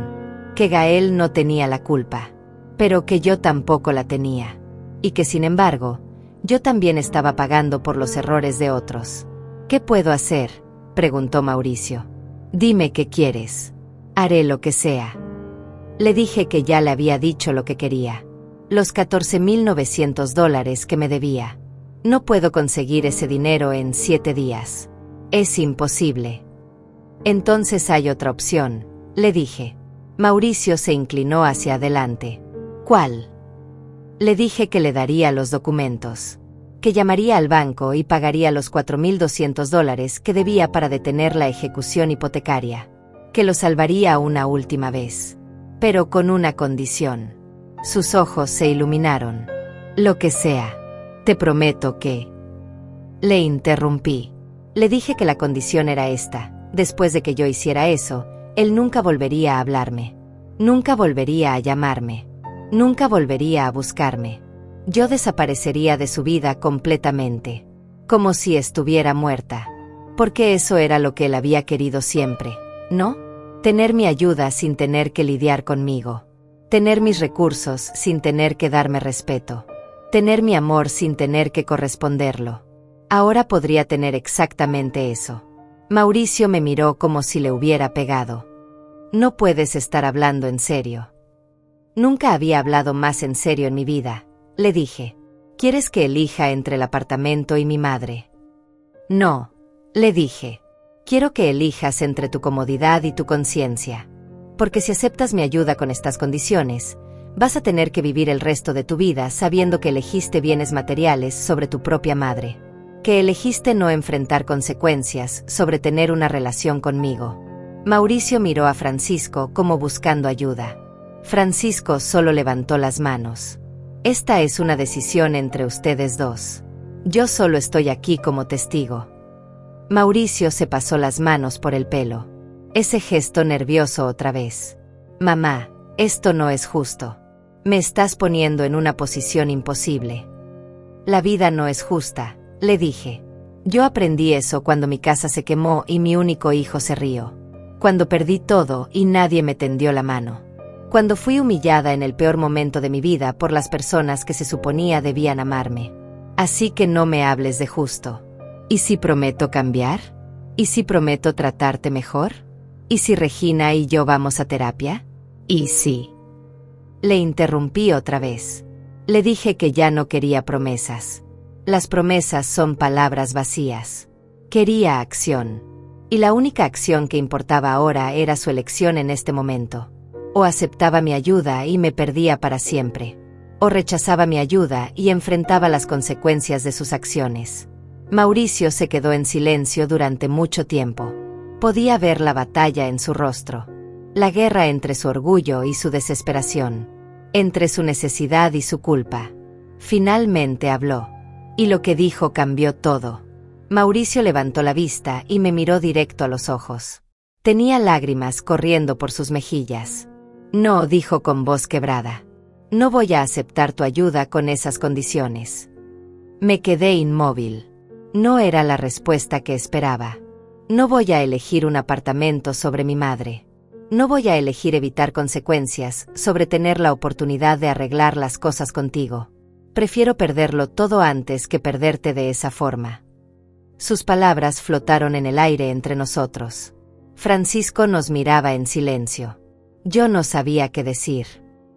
Que Gael no tenía la culpa. Pero que yo tampoco la tenía. Y que sin embargo, yo también estaba pagando por los errores de otros. ¿Qué puedo hacer?, preguntó Mauricio. Dime qué quieres. Haré lo que sea. Le dije que ya le había dicho lo que quería. Los $14,900 que me debía. No puedo conseguir ese dinero en 7 días. Es imposible. Entonces hay otra opción, le dije. Mauricio se inclinó hacia adelante. ¿Cuál? Le dije que le daría los documentos. Que llamaría al banco y pagaría los $4,200 que debía para detener la ejecución hipotecaria. Que lo salvaría una última vez. Pero con una condición. Sus ojos se iluminaron. Lo que sea. Te prometo que... Le interrumpí. Le dije que la condición era esta. Después de que yo hiciera eso, él nunca volvería a hablarme. Nunca volvería a llamarme. Nunca volvería a buscarme. Yo desaparecería de su vida completamente. Como si estuviera muerta. Porque eso era lo que él había querido siempre, ¿no? Tener mi ayuda sin tener que lidiar conmigo. Tener mis recursos sin tener que darme respeto. Tener mi amor sin tener que corresponderlo. Ahora podría tener exactamente eso. Mauricio me miró como si le hubiera pegado. No puedes estar hablando en serio. Nunca había hablado más en serio en mi vida, le dije. ¿Quieres que elija entre el apartamento y mi madre? No, le dije. Quiero que elijas entre tu comodidad y tu conciencia. Porque si aceptas mi ayuda con estas condiciones, vas a tener que vivir el resto de tu vida sabiendo que elegiste bienes materiales sobre tu propia madre. Que elegiste no enfrentar consecuencias sobre tener una relación conmigo. Mauricio miró a Francisco como buscando ayuda. Francisco solo levantó las manos. Esta es una decisión entre ustedes dos. Yo solo estoy aquí como testigo. Mauricio se pasó las manos por el pelo. Ese gesto nervioso otra vez. Mamá, esto no es justo. Me estás poniendo en una posición imposible. La vida no es justa, le dije. Yo aprendí eso cuando mi casa se quemó y mi único hijo se rió. Cuando perdí todo y nadie me tendió la mano. Cuando fui humillada en el peor momento de mi vida por las personas que se suponía debían amarme. Así que no me hables de justo. ¿Y si prometo cambiar? ¿Y si prometo tratarte mejor? ¿Y si Regina y yo vamos a terapia? ¿Y si? Le interrumpí otra vez. Le dije que ya no quería promesas. Las promesas son palabras vacías. Quería acción. Y la única acción que importaba ahora era su elección en este momento. O aceptaba mi ayuda y me perdía para siempre. O rechazaba mi ayuda y enfrentaba las consecuencias de sus acciones. Mauricio se quedó en silencio durante mucho tiempo. Podía ver la batalla en su rostro. La guerra entre su orgullo y su desesperación. Entre su necesidad y su culpa. Finalmente habló. Y lo que dijo cambió todo. Mauricio levantó la vista y me miró directo a los ojos. Tenía lágrimas corriendo por sus mejillas. No, dijo con voz quebrada. No voy a aceptar tu ayuda con esas condiciones. Me quedé inmóvil. No era la respuesta que esperaba. No voy a elegir un apartamento sobre mi madre. No voy a elegir evitar consecuencias sobre tener la oportunidad de arreglar las cosas contigo. Prefiero perderlo todo antes que perderte de esa forma. Sus palabras flotaron en el aire entre nosotros. Francisco nos miraba en silencio. Yo no sabía qué decir.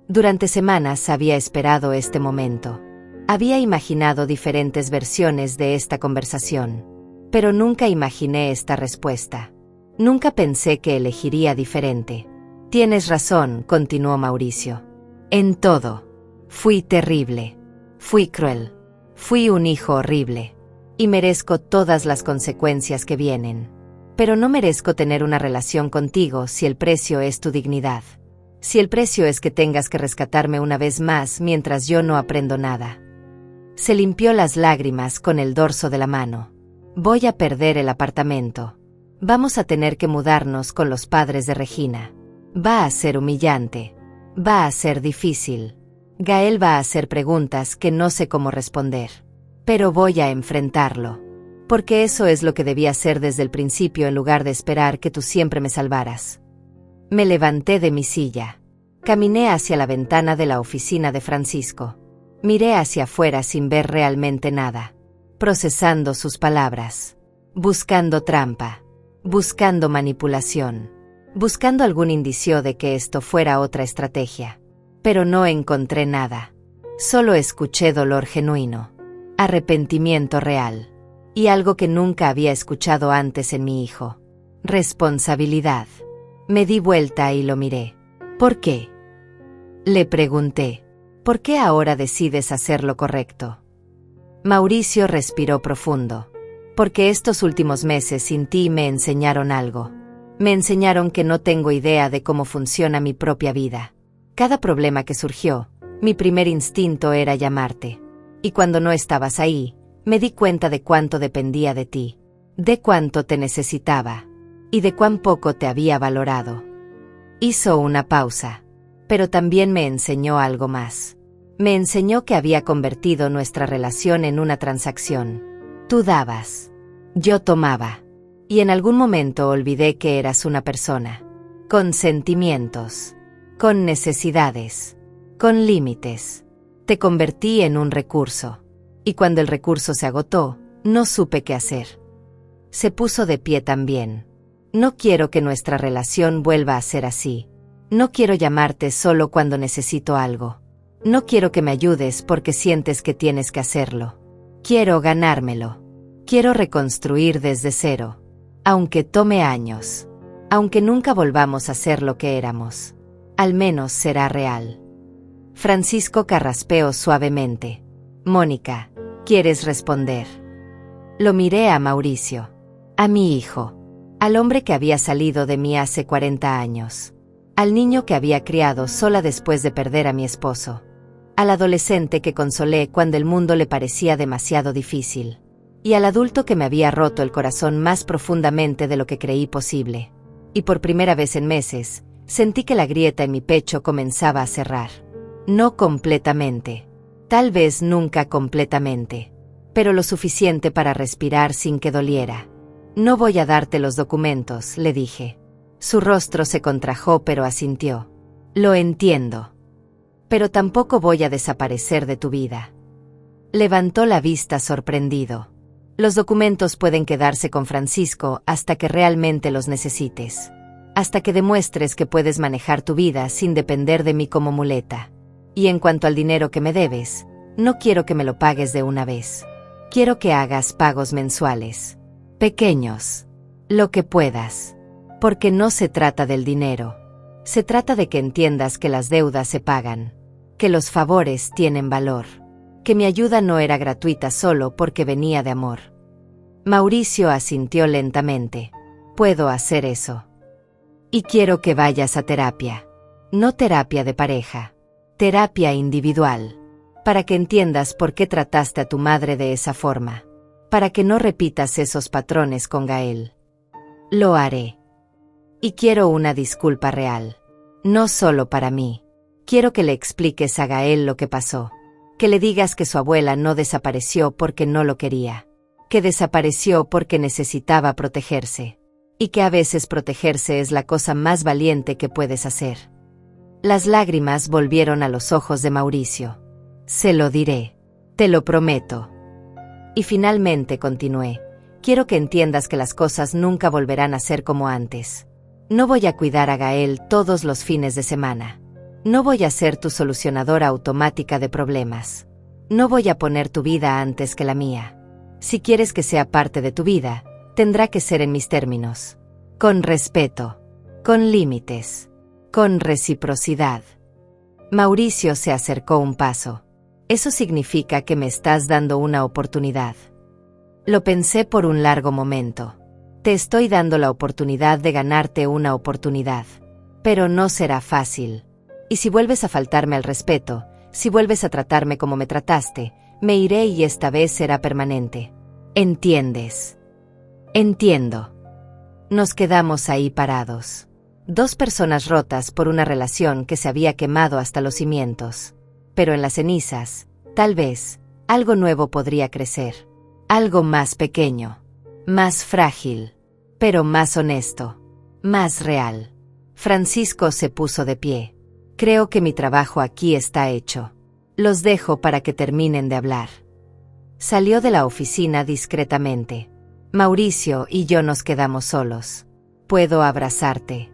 Durante semanas había esperado este momento. Había imaginado diferentes versiones de esta conversación, pero nunca imaginé esta respuesta. Nunca pensé que elegiría diferente. Tienes razón, continuó Mauricio. En todo. Fui terrible. Fui cruel. Fui un hijo horrible. Y merezco todas las consecuencias que vienen. Pero no merezco tener una relación contigo si el precio es tu dignidad. Si el precio es que tengas que rescatarme una vez más mientras yo no aprendo nada. Se limpió las lágrimas con el dorso de la mano. Voy a perder el apartamento. Vamos a tener que mudarnos con los padres de Regina. Va a ser humillante. Va a ser difícil. Gael va a hacer preguntas que no sé cómo responder. Pero voy a enfrentarlo. Porque eso es lo que debía hacer desde el principio en lugar de esperar que tú siempre me salvaras. Me levanté de mi silla. Caminé hacia la ventana de la oficina de Francisco. Miré hacia afuera sin ver realmente nada. Procesando sus palabras. Buscando trampa. Buscando manipulación. Buscando algún indicio de que esto fuera otra estrategia. Pero no encontré nada. Solo escuché dolor genuino. Arrepentimiento real. Y algo que nunca había escuchado antes en mi hijo. Responsabilidad. Me di vuelta y lo miré. ¿Por qué? Le pregunté. ¿Por qué ahora decides hacer lo correcto? Mauricio respiró profundo. Porque estos últimos meses sin ti me enseñaron algo. Me enseñaron que no tengo idea de cómo funciona mi propia vida. Cada problema que surgió, mi primer instinto era llamarte. Y cuando no estabas ahí, me di cuenta de cuánto dependía de ti, de cuánto te necesitaba, y de cuán poco te había valorado. Hizo una pausa, pero también me enseñó algo más. Me enseñó que había convertido nuestra relación en una transacción. Tú dabas, yo tomaba, y en algún momento olvidé que eras una persona, con sentimientos, con necesidades, con límites. Te convertí en un recurso. Y cuando el recurso se agotó, no supe qué hacer. Se puso de pie también. No quiero que nuestra relación vuelva a ser así. No quiero llamarte solo cuando necesito algo. No quiero que me ayudes porque sientes que tienes que hacerlo. Quiero ganármelo. Quiero reconstruir desde cero. Aunque tome años. Aunque nunca volvamos a ser lo que éramos. Al menos será real. Francisco carraspeó suavemente. Mónica, ¿quieres responder? Lo miré a Mauricio. A mi hijo. Al hombre que había salido de mí hace 40 años. Al niño que había criado sola después de perder a mi esposo. Al adolescente que consolé cuando el mundo le parecía demasiado difícil. Y al adulto que me había roto el corazón más profundamente de lo que creí posible. Y por primera vez en meses, sentí que la grieta en mi pecho comenzaba a cerrar. No completamente. Tal vez nunca completamente. Pero lo suficiente para respirar sin que doliera. No voy a darte los documentos, le dije. Su rostro se contrajo pero asintió. Lo entiendo. Pero tampoco voy a desaparecer de tu vida. Levantó la vista sorprendido. Los documentos pueden quedarse con Francisco hasta que realmente los necesites. Hasta que demuestres que puedes manejar tu vida sin depender de mí como muleta. Y en cuanto al dinero que me debes, no quiero que me lo pagues de una vez. Quiero que hagas pagos mensuales. Pequeños. Lo que puedas. Porque no se trata del dinero. Se trata de que entiendas que las deudas se pagan. Que los favores tienen valor. Que mi ayuda no era gratuita solo porque venía de amor. Mauricio asintió lentamente. Puedo hacer eso. Y quiero que vayas a terapia. No terapia de pareja. Terapia individual. Para que entiendas por qué trataste a tu madre de esa forma. Para que no repitas esos patrones con Gael. Lo haré. Y quiero una disculpa real. No solo para mí. Quiero que le expliques a Gael lo que pasó. Que le digas que su abuela no desapareció porque no lo quería. Que desapareció porque necesitaba protegerse. Y que a veces protegerse es la cosa más valiente que puedes hacer. Las lágrimas volvieron a los ojos de Mauricio. Se lo diré. Te lo prometo. Y finalmente continué. quiero que entiendas que las cosas nunca volverán a ser como antes. No voy a cuidar a Gael todos los fines de semana. No voy a ser tu solucionadora automática de problemas. No voy a poner tu vida antes que la mía. Si quieres que sea parte de tu vida, tendrá que ser en mis términos. Con respeto, con límites, con reciprocidad. Mauricio se acercó un paso. Eso significa que me estás dando una oportunidad. Lo pensé por un largo momento. Te estoy dando la oportunidad de ganarte una oportunidad. Pero no será fácil. Y si vuelves a faltarme al respeto, si vuelves a tratarme como me trataste, me iré y esta vez será permanente. ¿Entiendes? Entiendo. Nos quedamos ahí parados. Dos personas rotas por una relación que se había quemado hasta los cimientos. Pero en las cenizas, tal vez, algo nuevo podría crecer. Algo más pequeño, más frágil, pero más honesto, más real. Francisco se puso de pie. Creo que mi trabajo aquí está hecho. Los dejo para que terminen de hablar. Salió de la oficina discretamente. Mauricio y yo nos quedamos solos. ¿Puedo abrazarte?,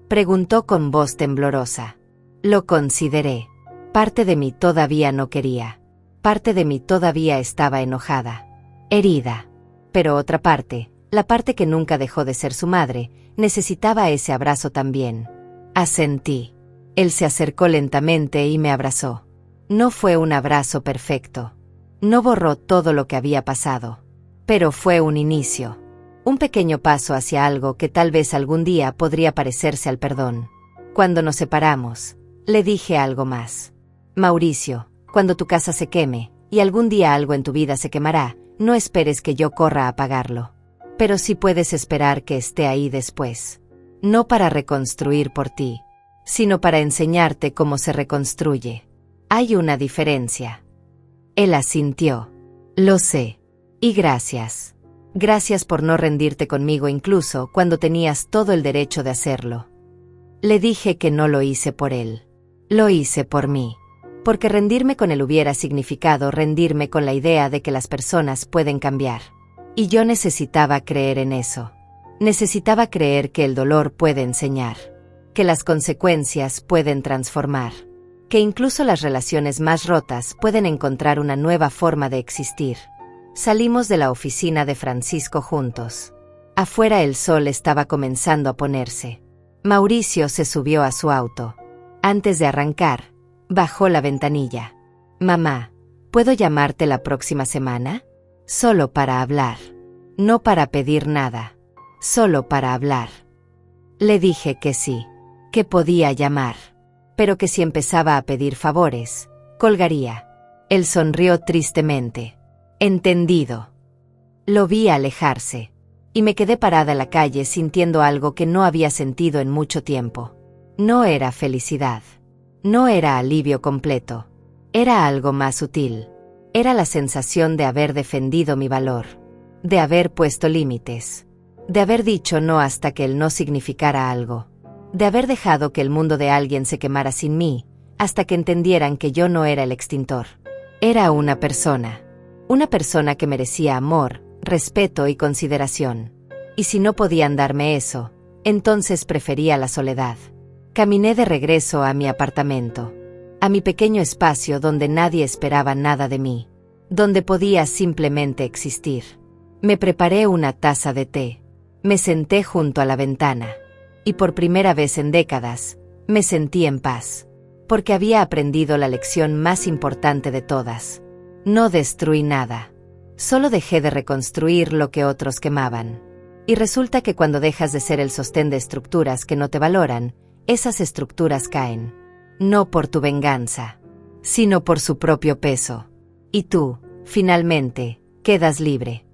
preguntó con voz temblorosa. Lo consideré. Parte de mí todavía no quería. Parte de mí todavía estaba enojada, herida. Pero otra parte, la parte que nunca dejó de ser su madre, necesitaba ese abrazo también. Asentí. Él se acercó lentamente y me abrazó. No fue un abrazo perfecto. No borró todo lo que había pasado. Pero fue un inicio. Un pequeño paso hacia algo que tal vez algún día podría parecerse al perdón. Cuando nos separamos, le dije algo más. Mauricio, cuando tu casa se queme, y algún día algo en tu vida se quemará, no esperes que yo corra a apagarlo. Pero sí puedes esperar que esté ahí después. No para reconstruir por ti, sino para enseñarte cómo se reconstruye. Hay una diferencia. Él asintió. Lo sé. Y gracias. Gracias por no rendirte conmigo incluso cuando tenías todo el derecho de hacerlo. Le dije que no lo hice por él. Lo hice por mí. Porque rendirme con él hubiera significado rendirme con la idea de que las personas pueden cambiar. Y yo necesitaba creer en eso. Necesitaba creer que el dolor puede enseñar. Que las consecuencias pueden transformar. Que incluso las relaciones más rotas pueden encontrar una nueva forma de existir. Salimos de la oficina de Francisco juntos. Afuera el sol estaba comenzando a ponerse. Mauricio se subió a su auto. Antes de arrancar, bajó la ventanilla. Mamá, ¿puedo llamarte la próxima semana? Solo para hablar. No para pedir nada. Solo para hablar. Le dije que sí, que podía llamar, pero que si empezaba a pedir favores, colgaría. Él sonrió tristemente. Entendido. Lo vi alejarse, y me quedé parada en la calle sintiendo algo que no había sentido en mucho tiempo. No era felicidad. No era alivio completo. Era algo más sutil. Era la sensación de haber defendido mi valor. De haber puesto límites. De haber dicho no hasta que el no significara algo. De haber dejado que el mundo de alguien se quemara sin mí, hasta que entendieran que yo no era el extintor. Era una persona. Una persona que merecía amor, respeto y consideración. Y si no podían darme eso, entonces prefería la soledad. Caminé de regreso a mi apartamento. A mi pequeño espacio donde nadie esperaba nada de mí. Donde podía simplemente existir. Me preparé una taza de té. Me senté junto a la ventana. Y por primera vez en décadas, me sentí en paz. Porque había aprendido la lección más importante de todas. No destruí nada. Solo dejé de reconstruir lo que otros quemaban. Y resulta que cuando dejas de ser el sostén de estructuras que no te valoran, esas estructuras caen. No por tu venganza, sino por su propio peso. Y tú, finalmente, quedas libre.